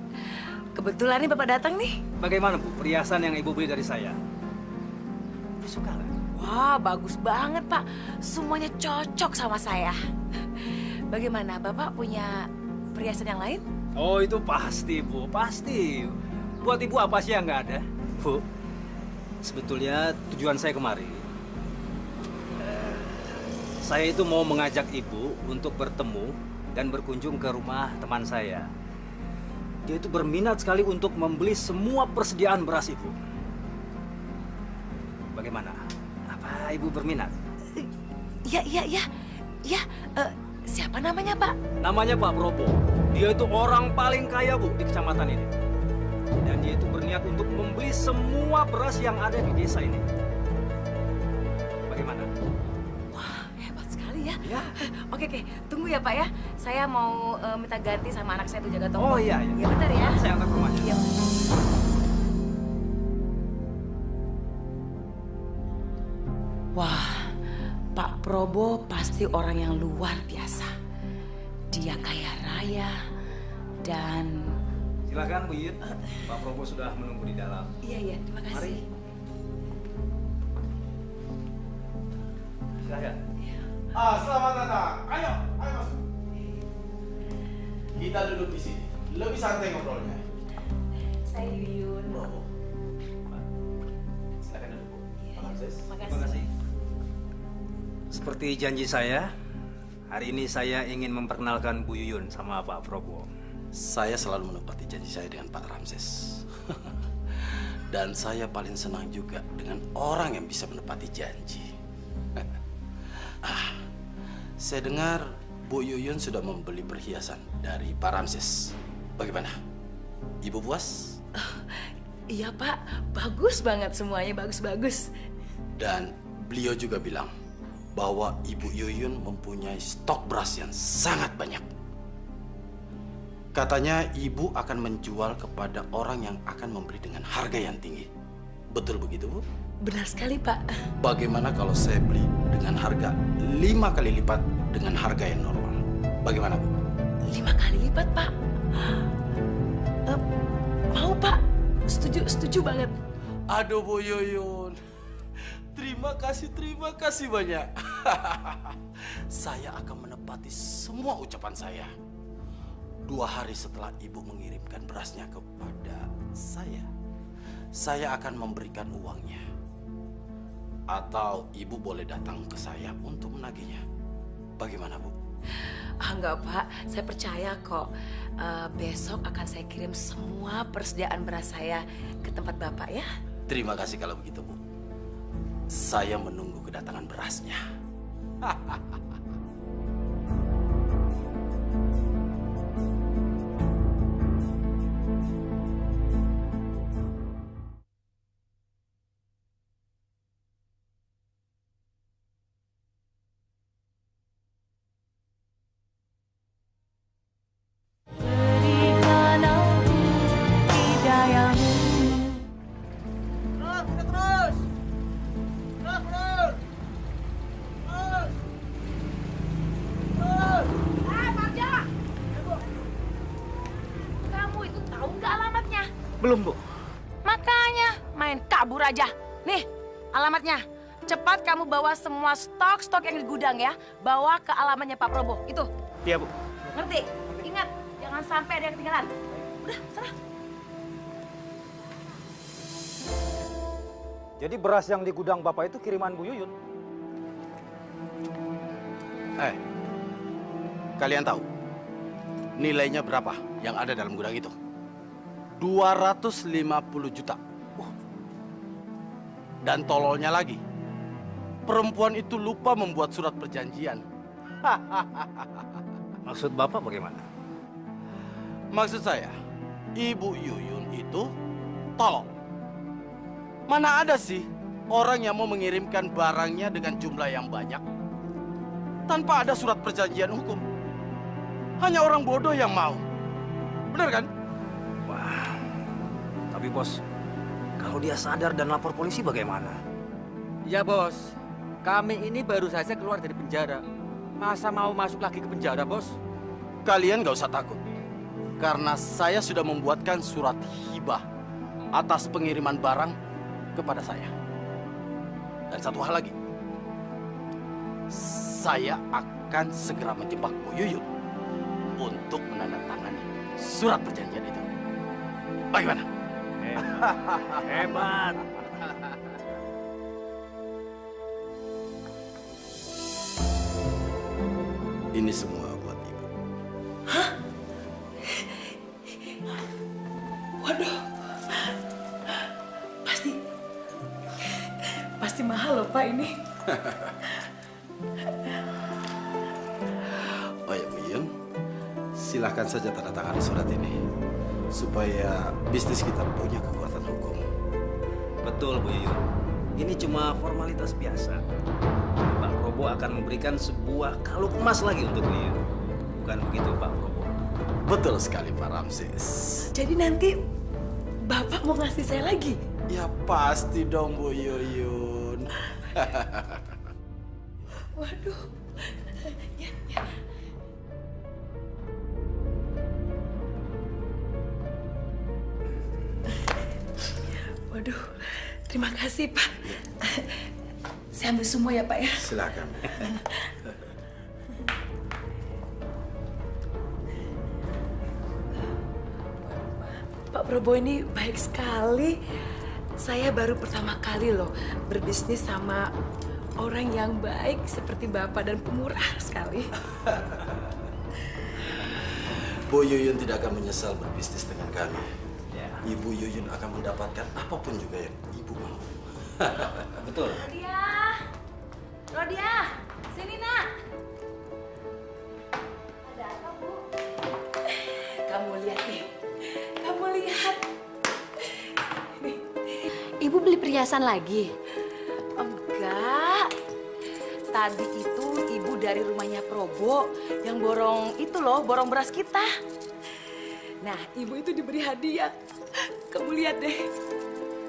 Kebetulan nih Bapak datang nih. Bagaimana Bu, perhiasan yang Ibu beli dari saya? Suka nggak? Wah, bagus banget, Pak. Semuanya cocok sama saya. Bagaimana, Bapak punya perhiasan yang lain? Oh, itu pasti, Bu. Pasti. Buat Ibu apa sih yang nggak ada? Bu, sebetulnya tujuan saya kemari, saya itu mau mengajak Ibu untuk bertemu dan berkunjung ke rumah teman saya. Dia itu berminat sekali untuk membeli semua persediaan beras Ibu. Bagaimana? Apa Ibu berminat? Iya. Siapa namanya, Pak? Namanya Pak Probo. Dia itu orang paling kaya, Bu, di kecamatan ini. Dan dia itu berniat untuk membeli semua beras yang ada di desa ini. Bagaimana? Wah, hebat sekali ya. Ya. Oke, tunggu ya, Pak ya. Saya mau minta ganti sama anak saya tuh jaga toko. Oh iya. Iya bentar ya. Saya antar ke rumahnya. Iya. Wah, Pak Probo pasti orang yang luar biasa. Dia kaya raya dan... Silakan Bu Yuyun, Pak Probo sudah menunggu di dalam. Iya, terima kasih. Silakan. Selamat datang. Ayo masuk. Kita duduk di sini. Lebih santai ngobrolnya. Saya Yuyun. Silakan duduk, Bu. Terima Terima kasih. Seperti janji saya, hari ini saya ingin memperkenalkan Bu Yuyun sama Pak Probo. Saya selalu menepati janji saya dengan Pak Ramses. Dan saya paling senang juga dengan orang yang bisa menepati janji. Saya dengar Bu Yuyun sudah membeli perhiasan dari Pak Ramses. Bagaimana? Ibu puas? Iya Pak, bagus banget semuanya, bagus-bagus. Dan beliau juga bilang bahwa Ibu Yuyun mempunyai stok beras yang sangat banyak. Katanya ibu akan menjual kepada orang yang akan membeli dengan harga yang tinggi. Betul begitu, Bu? Benar sekali, Pak. Bagaimana kalau saya beli dengan harga 5 kali lipat dengan harga yang normal? Bagaimana, Bu? 5 kali lipat, Pak. Mau, Pak. Setuju banget. Aduh, Bu Yuyun. Terima kasih banyak. Saya akan menepati semua ucapan saya. 2 hari setelah ibu mengirimkan berasnya kepada saya akan memberikan uangnya. Atau ibu boleh datang ke saya untuk menagihnya. Bagaimana, Bu? Enggak, Pak. Saya percaya kok. Besok akan saya kirim semua persediaan beras saya ke tempat Bapak ya. Terima kasih kalau begitu, Bu. Saya menunggu kedatangan berasnya. Belum, Bu. Makanya main kabur aja. Nih, alamatnya. Cepat kamu bawa semua stok yang di gudang ya. Bawa ke alamatnya Pak Probo. Itu. Iya, Bu. Ngerti? Ingat, jangan sampai ada yang ketinggalan. Udah, sana. Jadi beras yang di gudang Bapak itu kiriman Bu Yuyun? Kalian tahu nilainya berapa yang ada dalam gudang itu? 250 juta. Dan tololnya lagi, perempuan itu lupa membuat surat perjanjian. Maksud Bapak bagaimana? Maksud saya, Ibu Yuyun itu tolol. Mana ada sih orang yang mau mengirimkan barangnya dengan jumlah yang banyak tanpa ada surat perjanjian hukum? Hanya orang bodoh yang mau. Benar kan? Wah, tapi bos, kalau dia sadar dan lapor polisi bagaimana? Ya bos, kami ini baru saja keluar dari penjara. Masa mau masuk lagi ke penjara, bos? Kalian gak usah takut. Karena saya sudah membuatkan surat hibah atas pengiriman barang kepada saya. Dan satu hal lagi, saya akan segera menjebak Bu Yuyun untuk menandatangani surat perjanjian itu. Bagaimana? Hebat. Ini semua buat Ibu. Hah? Waduh. Pasti mahal loh, Pak, ini. Oh ya, Bu Yuyun, silahkan saja tanda tangan surat ini supaya bisnis kita punya kekuatan hukum. Betul, Bu Yuyun. Ini cuma formalitas biasa. Pak Probo akan memberikan sebuah kalung emas lagi untuk Bu Yuyun. Bukan begitu, Pak Probo? Betul sekali, Pak Ramses. Jadi nanti Bapak mau ngasih saya lagi? Ya pasti dong, Bu Yuyun. Waduh. Ya, ya. Waduh, terima kasih Pak. Saya ambil semua ya Pak ya. Silakan. Pak Prabowo ini baik sekali. Saya baru pertama kali loh berbisnis sama orang yang baik seperti Bapak dan pemurah sekali. Bu Yuyun tidak akan menyesal berbisnis dengan kami. Ibu Yuyun akan mendapatkan apapun juga yang Ibu mau. Betul. Rodia, sini nak. Ada apa Bu? Kamu lihat nih, kamu lihat. Ibu beli perhiasan lagi? Enggak. Tadi itu ibu dari rumahnya Probo yang borong itu loh, borong beras kita. Nah, ibu itu diberi hadiah. Kamu lihat deh,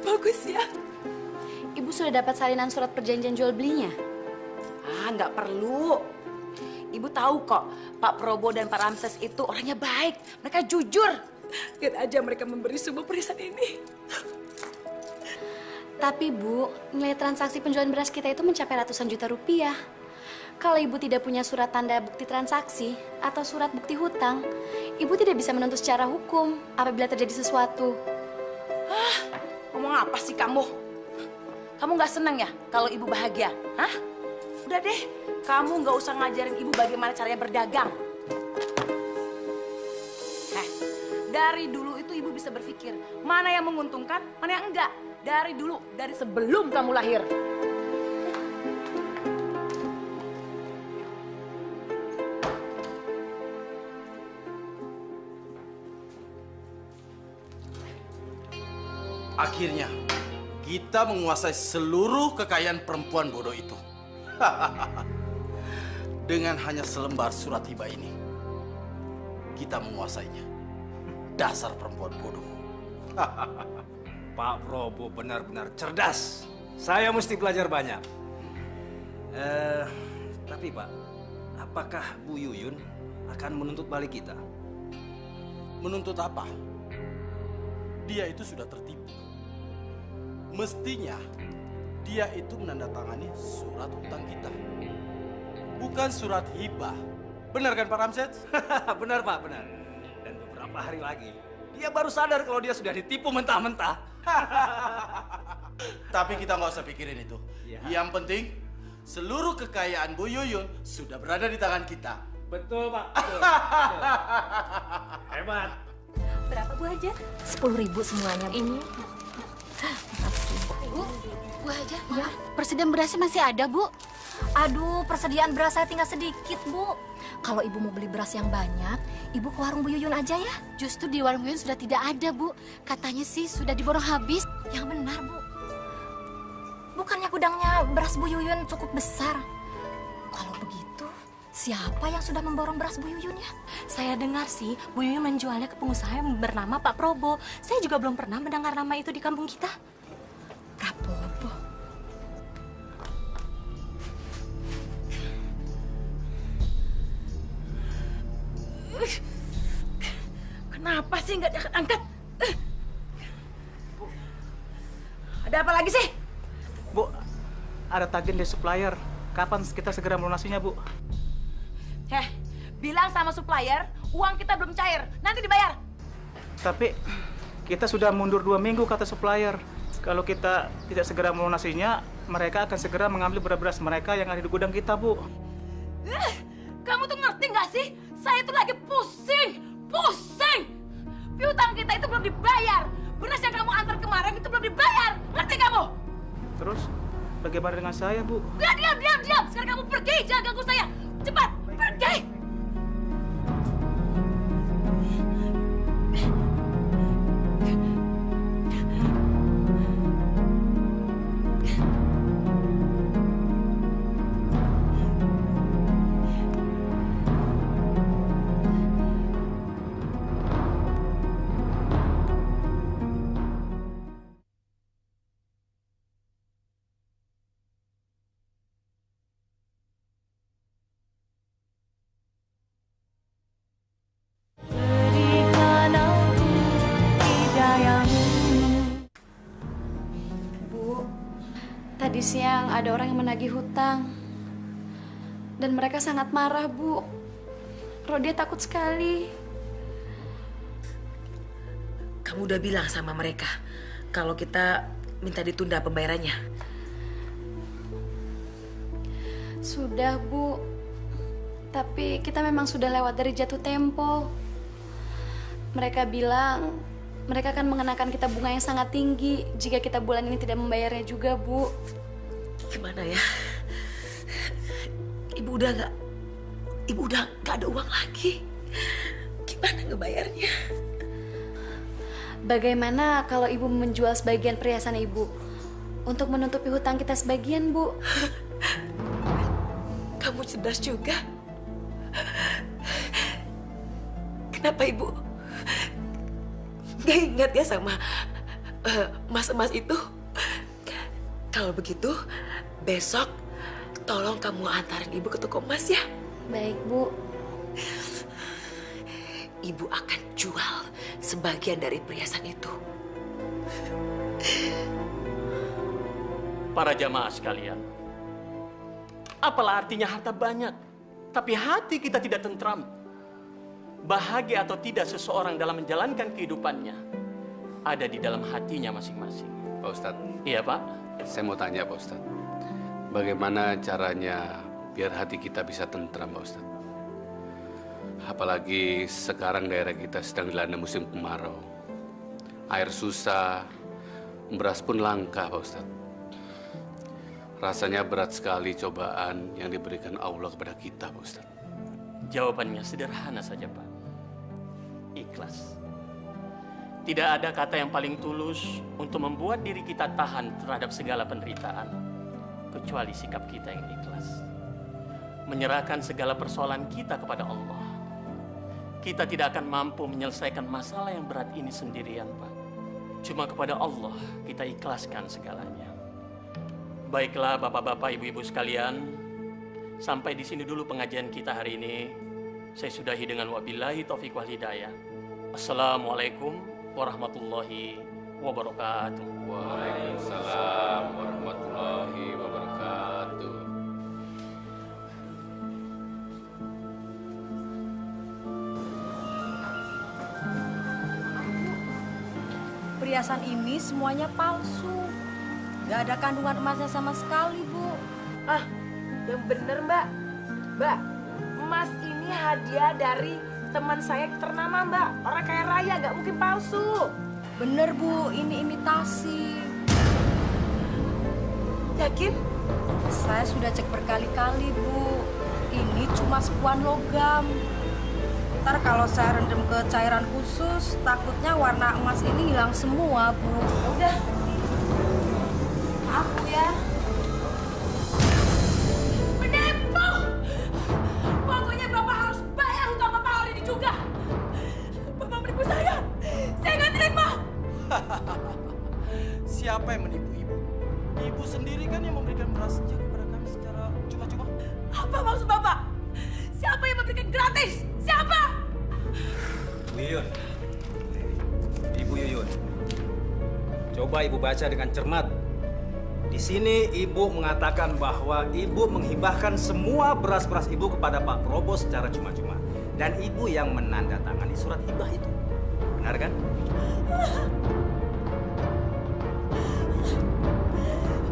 bagus ya. Ibu sudah dapat salinan surat perjanjian jual belinya? Ah, nggak perlu. Ibu tahu kok, Pak Probo dan Pak Ramses itu orangnya baik. Mereka jujur. Lihat aja mereka memberi semua perhiasan ini. Tapi Bu, nilai transaksi penjualan beras kita itu mencapai ratusan juta rupiah. Kalau Ibu tidak punya surat tanda bukti transaksi atau surat bukti hutang, Ibu tidak bisa menuntut secara hukum apabila terjadi sesuatu. Hah? Ngomong apa sih kamu? Kamu nggak senang ya kalau Ibu bahagia? Hah? Udah deh, kamu nggak usah ngajarin Ibu bagaimana caranya berdagang. Dari dulu itu Ibu bisa berpikir mana yang menguntungkan, mana yang enggak. Dari dulu, dari sebelum kamu lahir. Akhirnya, kita menguasai seluruh kekayaan perempuan bodoh itu. Dengan hanya selembar surat hibah ini, kita menguasainya. Dasar perempuan bodoh. Pak Prabowo benar-benar cerdas. Saya mesti belajar banyak. Tapi Pak, apakah Bu Yuyun akan menuntut balik kita? Menuntut apa? Dia itu sudah tertipu. Mestinya dia itu menandatangani surat hutang kita. Bukan surat hibah. Benar kan Pak Ramses? Benar Pak, benar. Dan beberapa hari lagi, dia baru sadar kalau dia sudah ditipu mentah-mentah. Tapi kita nggak usah pikirin itu. Yang penting, seluruh kekayaan Bu Yuyun sudah berada di tangan kita. Betul Pak. Betul. Hebat. Berapa Bu Haja? 10.000 semuanya. Ini. Bu Haja, ya. Persediaan berasnya masih ada, Bu. Aduh, persediaan beras saya tinggal sedikit, Bu. Kalau Ibu mau beli beras yang banyak, Ibu ke warung Bu Yuyun aja ya. Justru di warung Bu Yuyun sudah tidak ada, Bu. Katanya sih sudah diborong habis. Yang benar, Bu. Bukannya gudangnya beras Bu Yuyun cukup besar? Kalau begitu, siapa yang sudah memborong beras Bu Yuyun ya? Saya dengar sih, Bu Yuyun menjualnya ke pengusaha yang bernama Pak Probo. Saya juga belum pernah mendengar nama itu di kampung kita. Prabowo. Kenapa sih nggak diangkat-angkat? Ada apa lagi sih? Bu, ada tagihan dari supplier. Kapan kita segera melunasinya, Bu? Bilang sama supplier, uang kita belum cair. Nanti dibayar. Tapi kita sudah mundur 2 minggu, kata supplier. Kalau kita tidak segera melunasinya, mereka akan segera mengambil beras-beras mereka yang ada di gudang kita, Bu. Kamu tuh ngerti nggak sih? Saya itu lagi pusing. Piutang kita itu belum dibayar. Beras yang kamu antar kemarin itu belum dibayar. Ngerti kamu? Terus bagaimana dengan saya, Bu? Udah, diam. Sekarang kamu pergi, jangan ganggu saya. Cepat, pergi. Tadi siang ada orang yang menagih hutang. Dan mereka sangat marah, Bu. Rodia takut sekali. Kamu udah bilang sama mereka kalau kita minta ditunda pembayarannya? Sudah, Bu. Tapi kita memang sudah lewat dari jatuh tempo. Mereka bilang mereka akan mengenakan kita bunga yang sangat tinggi jika kita bulan ini tidak membayarnya juga, Bu. Gimana ya? Ibu udah nggak ada uang lagi. Gimana ngebayarnya? Bagaimana kalau Ibu menjual sebagian perhiasan Ibu untuk menutupi hutang kita sebagian, Bu? Kamu cerdas juga. Kenapa Ibu nggak ingat ya sama emas-emas itu? Kalau begitu, besok tolong kamu antarin Ibu ke toko emas ya. Baik, Bu. Ibu akan jual sebagian dari perhiasan itu. Para jamaah sekalian, apalah artinya harta banyak, tapi hati kita tidak tentram. Bahagia atau tidak seseorang dalam menjalankan kehidupannya ada di dalam hatinya masing-masing. Pak Ustadz. Iya, Pak. Saya mau tanya, Pak Ustadz. Bagaimana caranya biar hati kita bisa tentram, Pak Ustadz? Apalagi sekarang daerah kita sedang dilanda musim kemarau. Air susah, beras pun langka, Pak Ustadz. Rasanya berat sekali cobaan yang diberikan Allah kepada kita, Pak Ustadz. Jawabannya sederhana saja, Pak. Ikhlas. Tidak ada kata yang paling tulus untuk membuat diri kita tahan terhadap segala penderitaan, kecuali sikap kita yang ikhlas. Menyerahkan segala persoalan kita kepada Allah. Kita tidak akan mampu menyelesaikan masalah yang berat ini sendirian, Pak. Cuma kepada Allah kita ikhlaskan segalanya. Baiklah Bapak-bapak, Ibu-ibu sekalian, sampai di sini dulu pengajian kita hari ini. Saya sudahi dengan wabillahi taufiq wal hidayah. Assalamualaikum warahmatullahi wabarakatuh. Waalaikumsalam warahmatullahi wabarakatuh. Perhiasan ini semuanya palsu. Gak ada kandungan emasnya sama sekali, Bu. Ah, yang bener, Mbak. Mbak, emas ini hadiah dari teman saya yang ternama, Mbak. Orang kaya raya, gak mungkin palsu. Bener, Bu. Ini imitasi. Yakin? Saya sudah cek berkali-kali, Bu. Ini cuma sepuan logam. Ntar kalau saya rendam ke cairan khusus, takutnya warna emas ini hilang semua, Bu. Udah. Maaf, Bu ya. Menipu! Pokoknya Bapak harus bayar hutang Bapak hari ini juga. Bapak menipu saya. Saya nggak terima. Siapa yang menipu Ibu? Ibu sendiri kan yang memberikan berasnya kepada kami secara cuma-cuma. Apa maksud Bapak? Siapa yang memberikan gratis? Siapa? Yuyun. Ibu Yuyun. Coba Ibu baca dengan cermat. Di sini Ibu mengatakan bahwa Ibu menghibahkan semua beras-beras Ibu kepada Pak Probo secara cuma-cuma. Dan Ibu yang menandatangani surat hibah itu. Benar kan?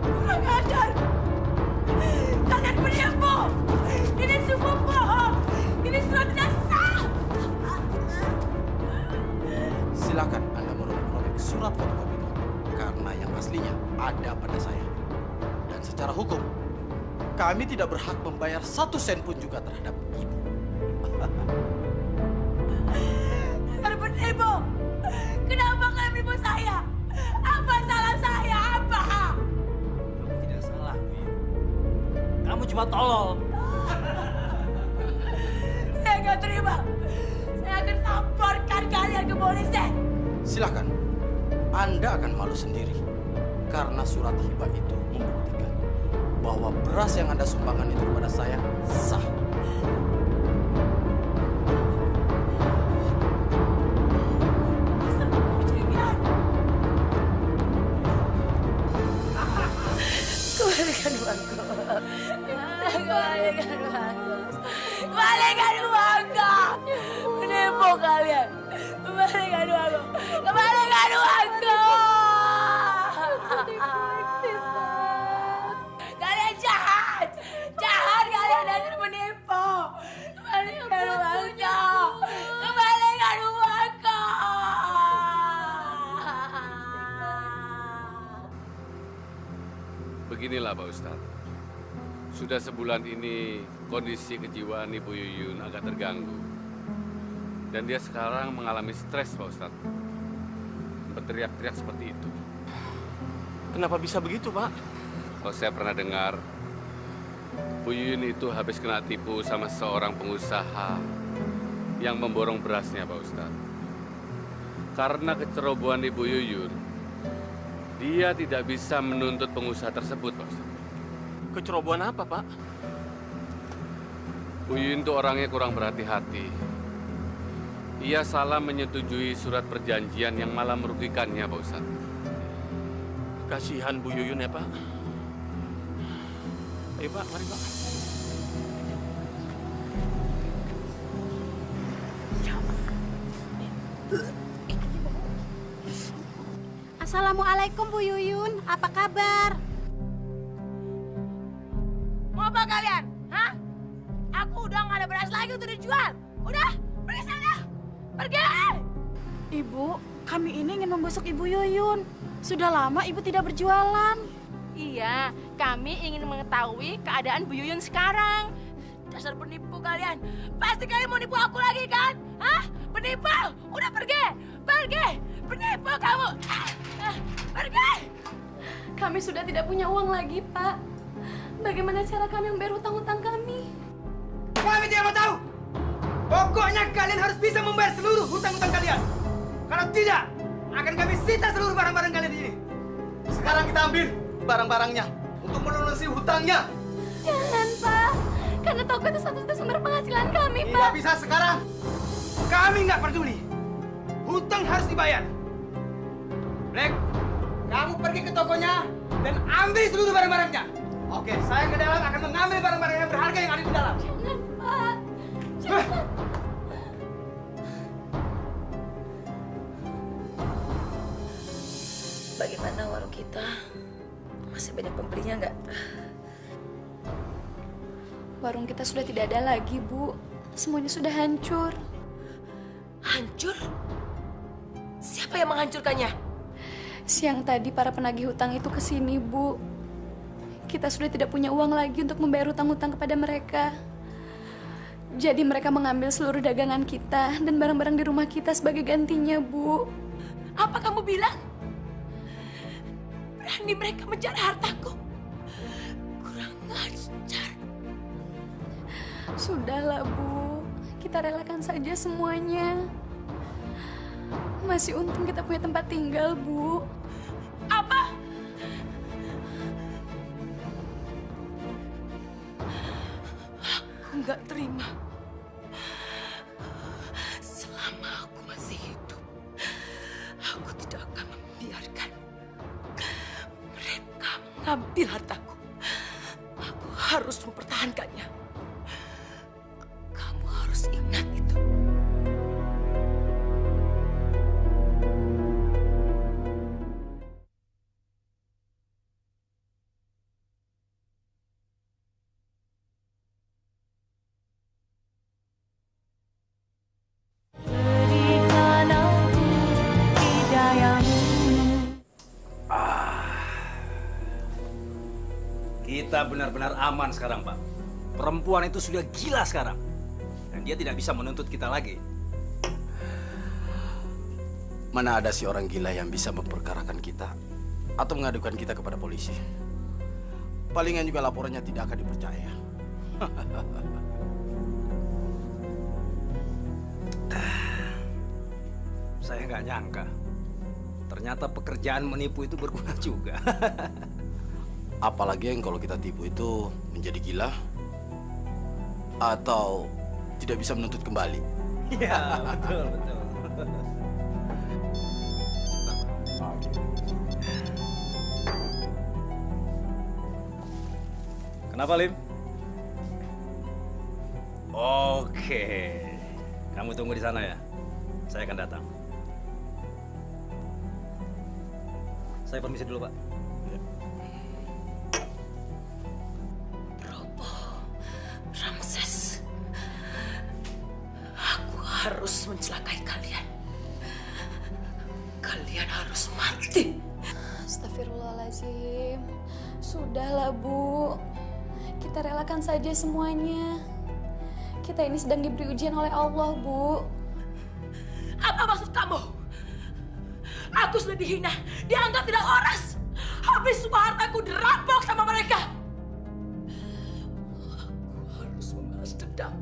Kurang ajar. Kalian penipu. Ini semua bohong. Ini surat tidak sah. Silakan Anda merolek-rolek surat fotokopi itu. Karena yang aslinya ada pada saya. Dan secara hukum, kami tidak berhak membayar 1 sen pun juga terhadap Ibu. Dasar penipu. Kenapa kalian menipu saya? Apa salah saya? Apa? Kamu tidak salah, Yuyun. Kamu cuma tolol. Saya nggak terima. Saya akan laporkan kalian ke polisi. Silakan. Anda akan malu sendiri. Karena surat hibah itu membuktikan bahwa beras yang Anda sumbangkan itu kepada saya sah. Keluar Kembalikan uangku. Kembalikan uangku. Menipu kalian. Kembalikan uangku. Kembalikan uangku. Kalian jahat. Jahat kalian dan menipu. Kembalikan uangku. Kembalikan uangku. Beginilah Pak Ustadz. Sudah sebulan ini kondisi kejiwaan Ibu Yuyun agak terganggu. Dan dia sekarang mengalami stres Pak Ustadz. Berteriak-teriak seperti itu. Kenapa bisa begitu Pak? Kalau saya pernah dengar, Bu Yuyun itu habis kena tipu sama seorang pengusaha yang memborong berasnya Pak Ustadz. Karena kecerobohan Ibu Yuyun, dia tidak bisa menuntut pengusaha tersebut Pak Ustadz. Kecerobohan apa Pak? Bu Yuyun itu orangnya kurang berhati-hati. Ia salah menyetujui surat perjanjian yang malah merugikannya, Pak Ustadz. Kasihan Bu Yuyun ya, Pak. Ayo, Pak, mari, Pak. Assalamualaikum Bu Yuyun, apa kabar? Mau apa kalian? Hah? Aku udah nggak ada beras lagi untuk dijual. Udah, pergi sana. Pergi! Ibu, kami ini ingin membesuk Ibu Yuyun. Sudah lama Ibu tidak berjualan. Iya, kami ingin mengetahui keadaan Bu Yuyun sekarang. Dasar penipu kalian. Pasti kalian mau nipu aku lagi kan? Hah? Penipu! Udah pergi! Pergi! Penipu kamu! Pergi! Kami sudah tidak punya uang lagi, Pak. Bagaimana cara kami membayar hutang-hutang kami? Kami tidak mau tahu. Pokoknya kalian harus bisa membayar seluruh hutang-hutang kalian. Kalau tidak, akan kami sita seluruh barang-barang kalian di sini. Sekarang kita ambil barang-barangnya untuk melunasi hutangnya. Jangan, Pak. Karena toko itu satu-satunya sumber penghasilan kami, Pak. Tidak bisa sekarang. Kami nggak peduli. Hutang harus dibayar. Black, kamu pergi ke tokonya dan ambil seluruh barang-barangnya. Oke, saya ke dalam akan mengambil barang-barang yang berharga yang ada di dalam. Jangan, Pak. Jangan. Bagaimana warung kita? Masih banyak pembelinya nggak? Warung kita sudah tidak ada lagi, Bu. Semuanya sudah hancur. Hancur? Siapa yang menghancurkannya? Siang tadi para penagih hutang itu ke sini, Bu. Kita sudah tidak punya uang lagi untuk membayar hutang-hutang kepada mereka. Jadi mereka mengambil seluruh dagangan kita dan barang-barang di rumah kita sebagai gantinya, Bu. Apa kamu bilang? Berani mereka mencari hartaku? Kurang ajar. Sudahlah, Bu. Kita relakan saja semuanya. Masih untung kita punya tempat tinggal, Bu. Apa? Aku nggak terima. Selama aku masih hidup, aku tidak akan membiarkan mereka mengambil hartaku. Aku harus mempertahankannya. Kamu harus ingat itu. Kita benar-benar aman sekarang, Pak. Perempuan itu sudah gila sekarang. Dan dia tidak bisa menuntut kita lagi. Mana ada si orang gila yang bisa memperkarakan kita atau mengadukan kita kepada polisi? Palingan juga laporannya tidak akan dipercaya. Saya nggak nyangka. Ternyata pekerjaan menipu itu berguna juga. Apalagi yang kalau kita tipu itu menjadi gila atau tidak bisa menuntut kembali. Iya, betul, betul. Kenapa, Lim? Oke. Kamu tunggu di sana ya. Saya akan datang. Saya permisi dulu, Pak. Robo, Ramses, aku harus mencelakai kalian. Kalian harus mati. Astagfirullahaladzim. Sudahlah, Bu. Kita relakan saja semuanya. Kita ini sedang diberi ujian oleh Allah, Bu. Apa maksud kamu? Aku sudah dihina, dianggap tidak waras. Habis semua hartaku dirampok sama mereka. Aku harus membalas dendam.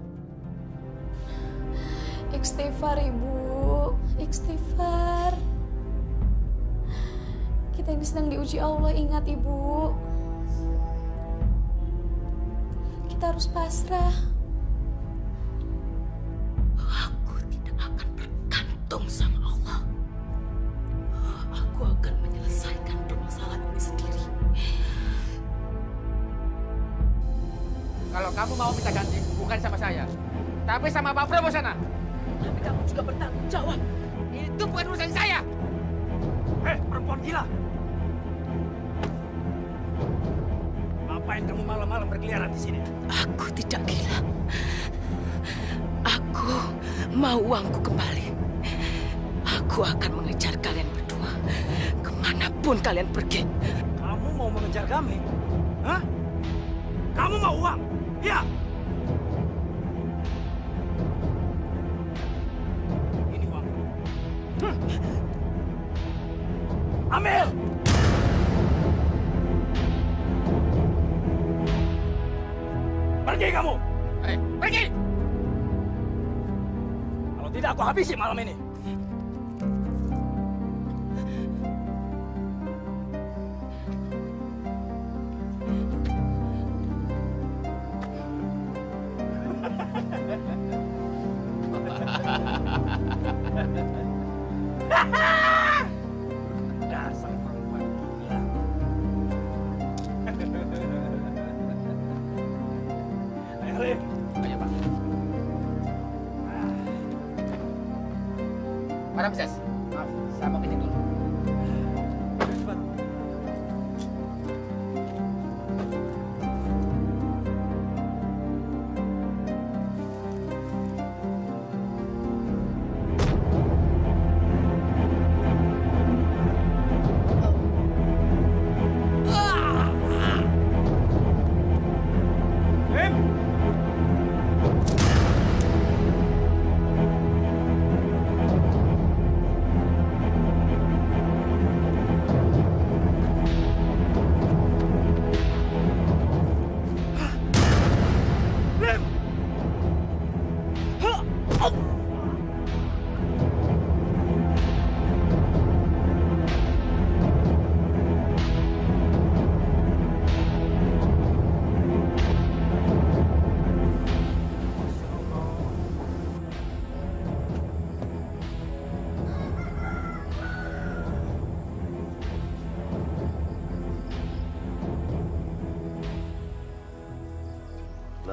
Istighfar, Ibu. Istighfar. Kita ini sedang diuji Allah, ingat, Ibu. Kita harus pasrah. Aku tidak akan bergantung sama Allah. Aku akan menyelesaikan permasalahan ini sendiri. Kalau kamu mau minta ganti, bukan sama saya, tapi sama Pak Prabowo sana. Tapi kamu juga bertanggung jawab. Itu bukan urusan saya. Hei, perempuan gila! Ngapain kamu malam-malam berkeliaran di sini? Aku tidak gila. Aku mau uangku kembali. Aku akan mengejar kalian berdua kemanapun kalian pergi. Kamu mau mengejar kami? Hah? Kamu mau uang? Ya. Ini uang. Ambil! Pergi kamu! Pergi! Kalau tidak, aku habisi malam ini. Dasar perempuan gila. Ayo, Lim. Ayo, Pak. Pak Ramses, maaf, saya mau kencing dulu.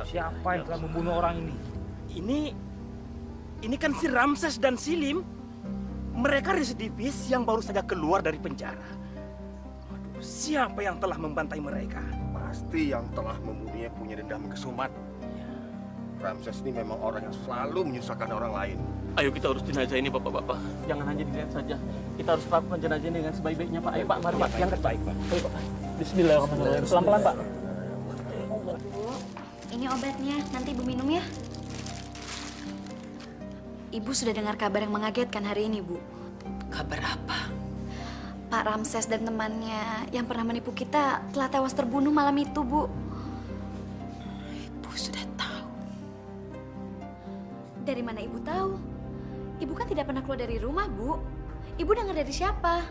Siapa yang telah membunuh orang ini? Ini kan si Ramses dan si Lim. Mereka residivis yang baru saja keluar dari penjara. Waduh, siapa yang telah membantai mereka? Pasti yang telah membunuhnya punya dendam kesumat. Ramses ini memang orang yang selalu menyusahkan orang lain. Ayo kita urus jenazah ini, Bapak-Bapak. Jangan hanya dilihat saja. Kita harus melakukan jenazah ini dengan sebaik-baiknya, Pak. Ayo, Pak. Mari, Pak. Yang terbaik, Pak. Ayo, Pak. Bismillahirrahmanirrahim. Pelan-pelan, Pak. Ini obatnya, nanti Ibu minum ya. Ibu sudah dengar kabar yang mengagetkan hari ini, Bu. Kabar apa? Pak Ramses dan temannya yang pernah menipu kita telah tewas terbunuh malam itu, Bu. Ibu sudah tahu. Dari mana Ibu tahu? Ibu kan tidak pernah keluar dari rumah, Bu. Ibu dengar dari siapa?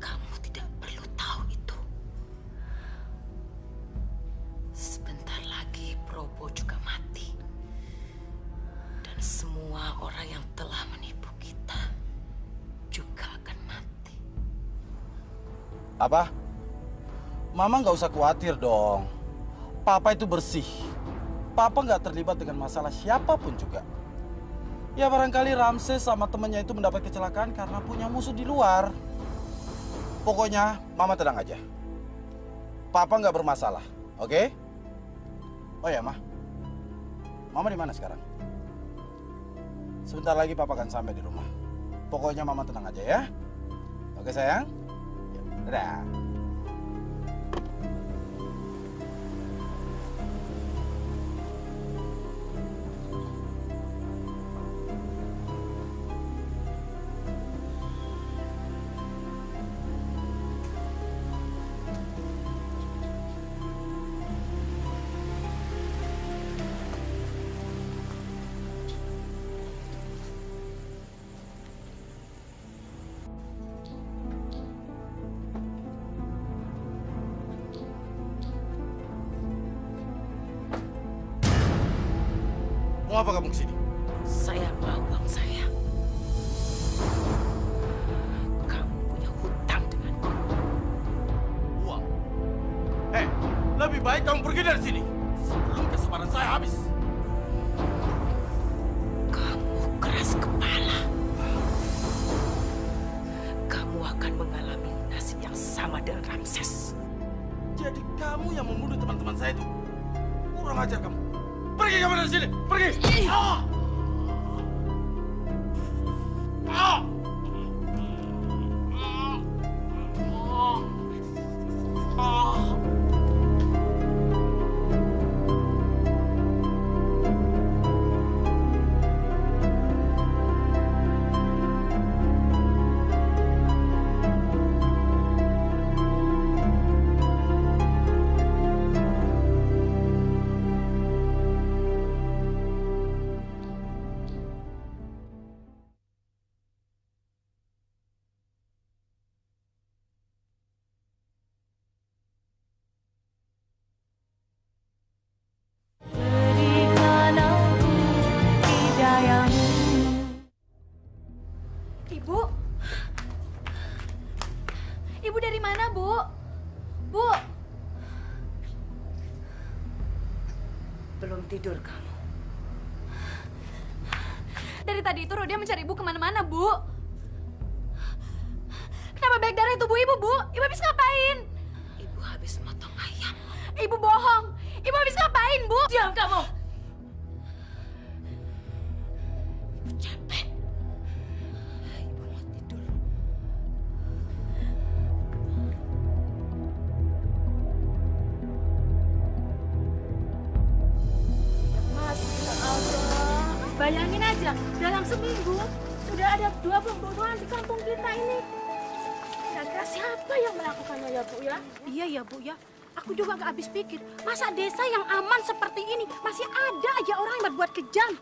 Kamu tidak perlu tahu itu. Sebentar lagi Probo juga mati. Dan semua orang yang telah menipu kita juga akan mati. Apa? Mama nggak usah khawatir dong. Papa itu bersih. Papa nggak terlibat dengan masalah siapapun juga. Ya barangkali Ramses sama temannya itu mendapat kecelakaan karena punya musuh di luar. Pokoknya Mama tenang aja. Papa nggak bermasalah, oke? Oh ya, Mama di mana sekarang? Sebentar lagi Papa akan sampai di rumah. Pokoknya Mama tenang aja ya. Oke sayang? Ya, dadah. Mau apa kamu kesini? Saya mau uang saya. Kamu punya hutang denganku. Uang? Lebih baik kamu pergi dari sini sebelum kesabaran saya habis. Kamu keras kepala. Kamu akan mengalami nasib yang sama dengan Ramses. Jadi kamu yang membunuh teman-teman saya itu? Kurang ajar kamu. Pergi kamu dari sini! Pergi! Ibu? Ibu dari mana, Bu? Bu? Belum tidur kamu. Dari tadi itu Rodia mencari Ibu kemana-mana, Bu. Kenapa baik darah itu, Bu? Ibu, Ibu habis ngapain? Ibu habis motong ayam. Ibu bohong. Ibu habis ngapain, Bu? Diam kamu. Capek. Ibu mau tidur. Mas, ya Allah. Bayangin aja, dalam seminggu sudah ada 2 pembunuhan di kampung kita ini. Kira-kira siapa yang melakukannya ya, Bu ya? Iya ya Bu ya. Aku juga nggak habis pikir. Masa desa yang aman seperti ini masih ada aja orang yang berbuat kejam.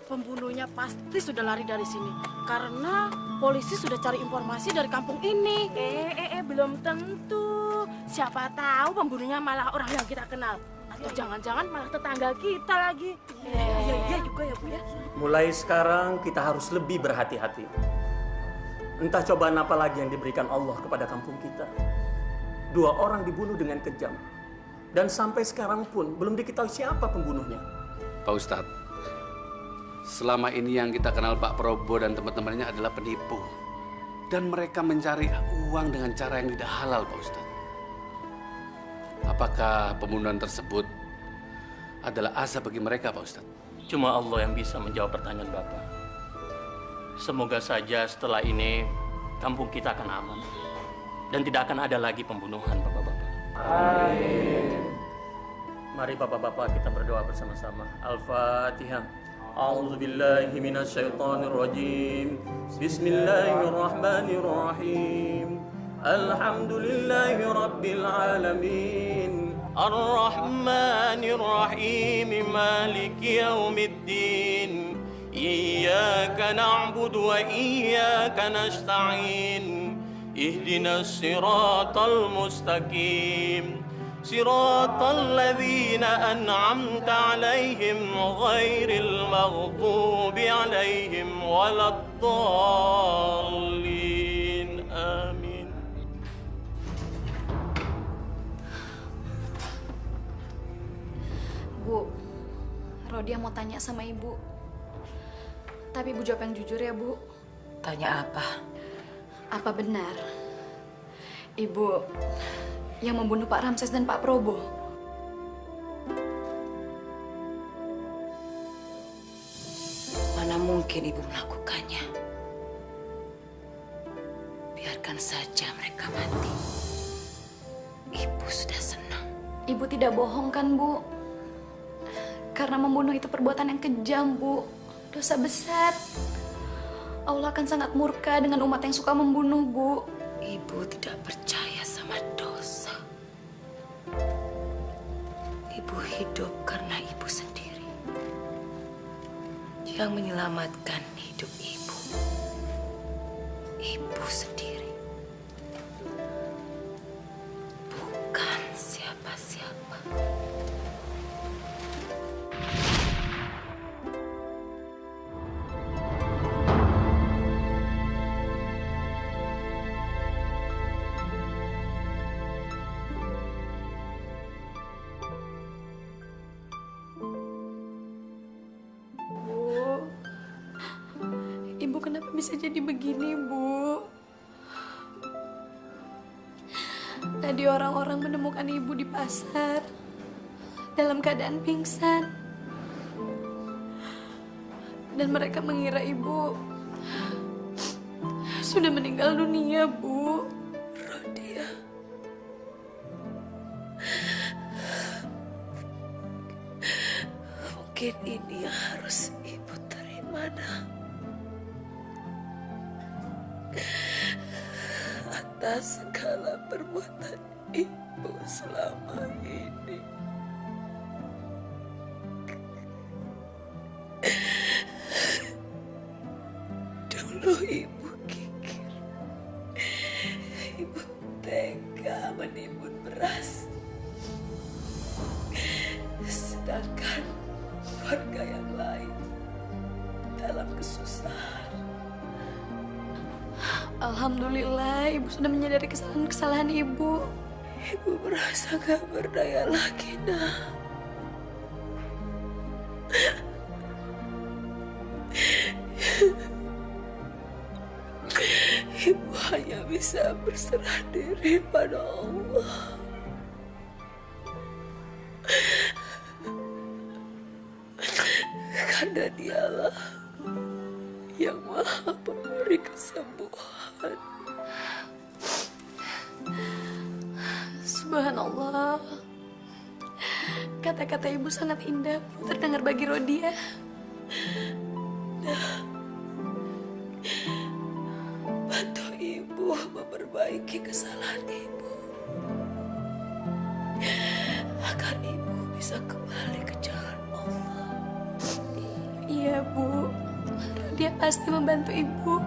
Pembunuhnya pasti sudah lari dari sini karena polisi sudah cari informasi dari kampung ini. Belum tentu. Siapa tahu pembunuhnya malah orang yang kita kenal. Atau jangan-jangan malah tetangga kita lagi. Iya juga ya, Bu ya. Mulai sekarang kita harus lebih berhati-hati. Entah cobaan apa lagi yang diberikan Allah kepada kampung kita. 2 orang dibunuh dengan kejam. Dan sampai sekarang pun belum diketahui siapa pembunuhnya. Pak Ustadz, selama ini yang kita kenal Pak Probo dan teman-temannya adalah penipu. Dan mereka mencari uang dengan cara yang tidak halal, Pak Ustadz. Apakah pembunuhan tersebut adalah azab bagi mereka, Pak Ustadz? Cuma Allah yang bisa menjawab pertanyaan Bapak. Semoga saja setelah ini kampung kita akan aman. Dan tidak akan ada lagi pembunuhan, Bapak-Bapak. Amin. Mari Bapak-Bapak kita berdoa bersama-sama. Al-Fatihah. A'udzubillahi minasyaitonirrajim. Bismillahirrahmanirrahim. Alhamdulillahi rabbil alamin. Ar-Rahmanir-Rahim. Maliki yaumiddin. Iyyaka na'budu wa iyyaka nasta'in. اهدنا الصراط المستقيم صراط الذين أنعمت عليهم غير المغضوب عليهم ولا الضالين آمين. Bu, Rodia mau tanya sama ibu. Tapi ibu jawab yang jujur ya, Bu. Tanya apa? Apa benar ibu yang membunuh Pak Ramses dan Pak Probo? Mana mungkin ibu melakukannya? Biarkan saja mereka mati. Ibu sudah senang. Ibu tidak bohong kan, Bu? Karena membunuh itu perbuatan yang kejam, Bu. Dosa besar. Allah akan sangat murka dengan umat yang suka membunuh, Bu. Ibu tidak percaya sama dosa. Ibu hidup karena ibu sendiri. Yang menyelamatkan hidup ibu. Ibu sendiri. Bukan siapa-siapa. Ibu kenapa bisa jadi begini, Bu? Tadi orang-orang menemukan ibu di pasar dalam keadaan pingsan. Dan mereka mengira ibu sudah meninggal dunia, Bu. Rodia. Mungkin ini yang harus ibu terima, Nak. Atas segala perbuatan ibu selama ini. Dulu ibu kikir, ibu tega menimbun beras. Sedangkan warga yang lain dalam kesusahan. Alhamdulillah, ibu sudah menyadari kesalahan-kesalahan ibu. Ibu merasa gak berdaya lagi, Nak. Ibu hanya bisa berserah diri pada Allah. Karena Dialah yang Maha Pemberi kesembuhan. Subhanallah. Kata-kata ibu sangat indah, Bu, terdengar bagi Rodia. Nah, bantu ibu memperbaiki kesalahan ibu. Agar ibu bisa kembali ke jalan Allah. Iya, Bu. Rodia pasti membantu ibu.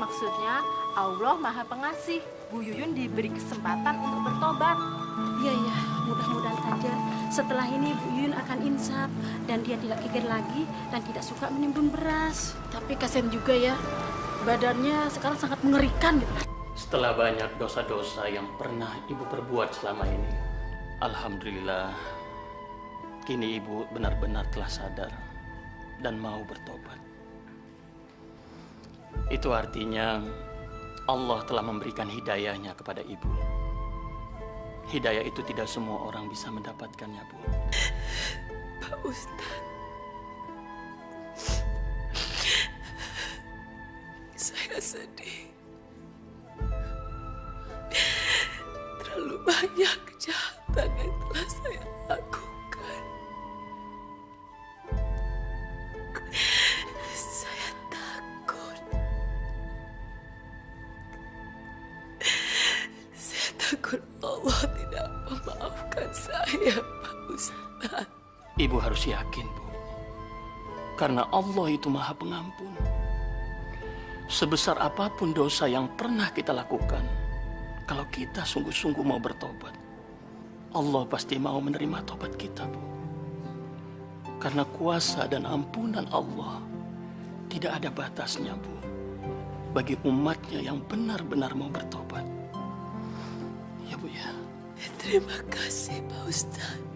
Maksudnya Allah Maha Pengasih. Bu Yuyun diberi kesempatan untuk bertobat. Iya, iya. Mudah-mudahan saja setelah ini Bu Yuyun akan insaf dan dia tidak kikir lagi dan tidak suka menimbun beras. Tapi kasihan juga ya, badannya sekarang sangat mengerikan gitu. Setelah banyak dosa-dosa yang pernah ibu perbuat selama ini, alhamdulillah, kini ibu benar-benar telah sadar dan mau bertobat. Itu artinya Allah telah memberikan hidayahnya kepada ibu. Hidayah itu tidak semua orang bisa mendapatkannya, Bu. Pak Ustadz, saya sedih. Terlalu banyak kejahatan yang telah saya lakukan. takut Allah tidak memaafkan saya, Pak Ustaz. Ibu harus yakin, Bu. Karena Allah itu Maha Pengampun. Sebesar apapun dosa yang pernah kita lakukan, kalau kita sungguh-sungguh mau bertobat, Allah pasti mau menerima tobat kita, Bu. Karena kuasa dan ampunan Allah tidak ada batasnya, Bu, bagi umatnya yang benar-benar mau bertobat. Ya, Bu, ya. Terima kasih, Pak Ustaz.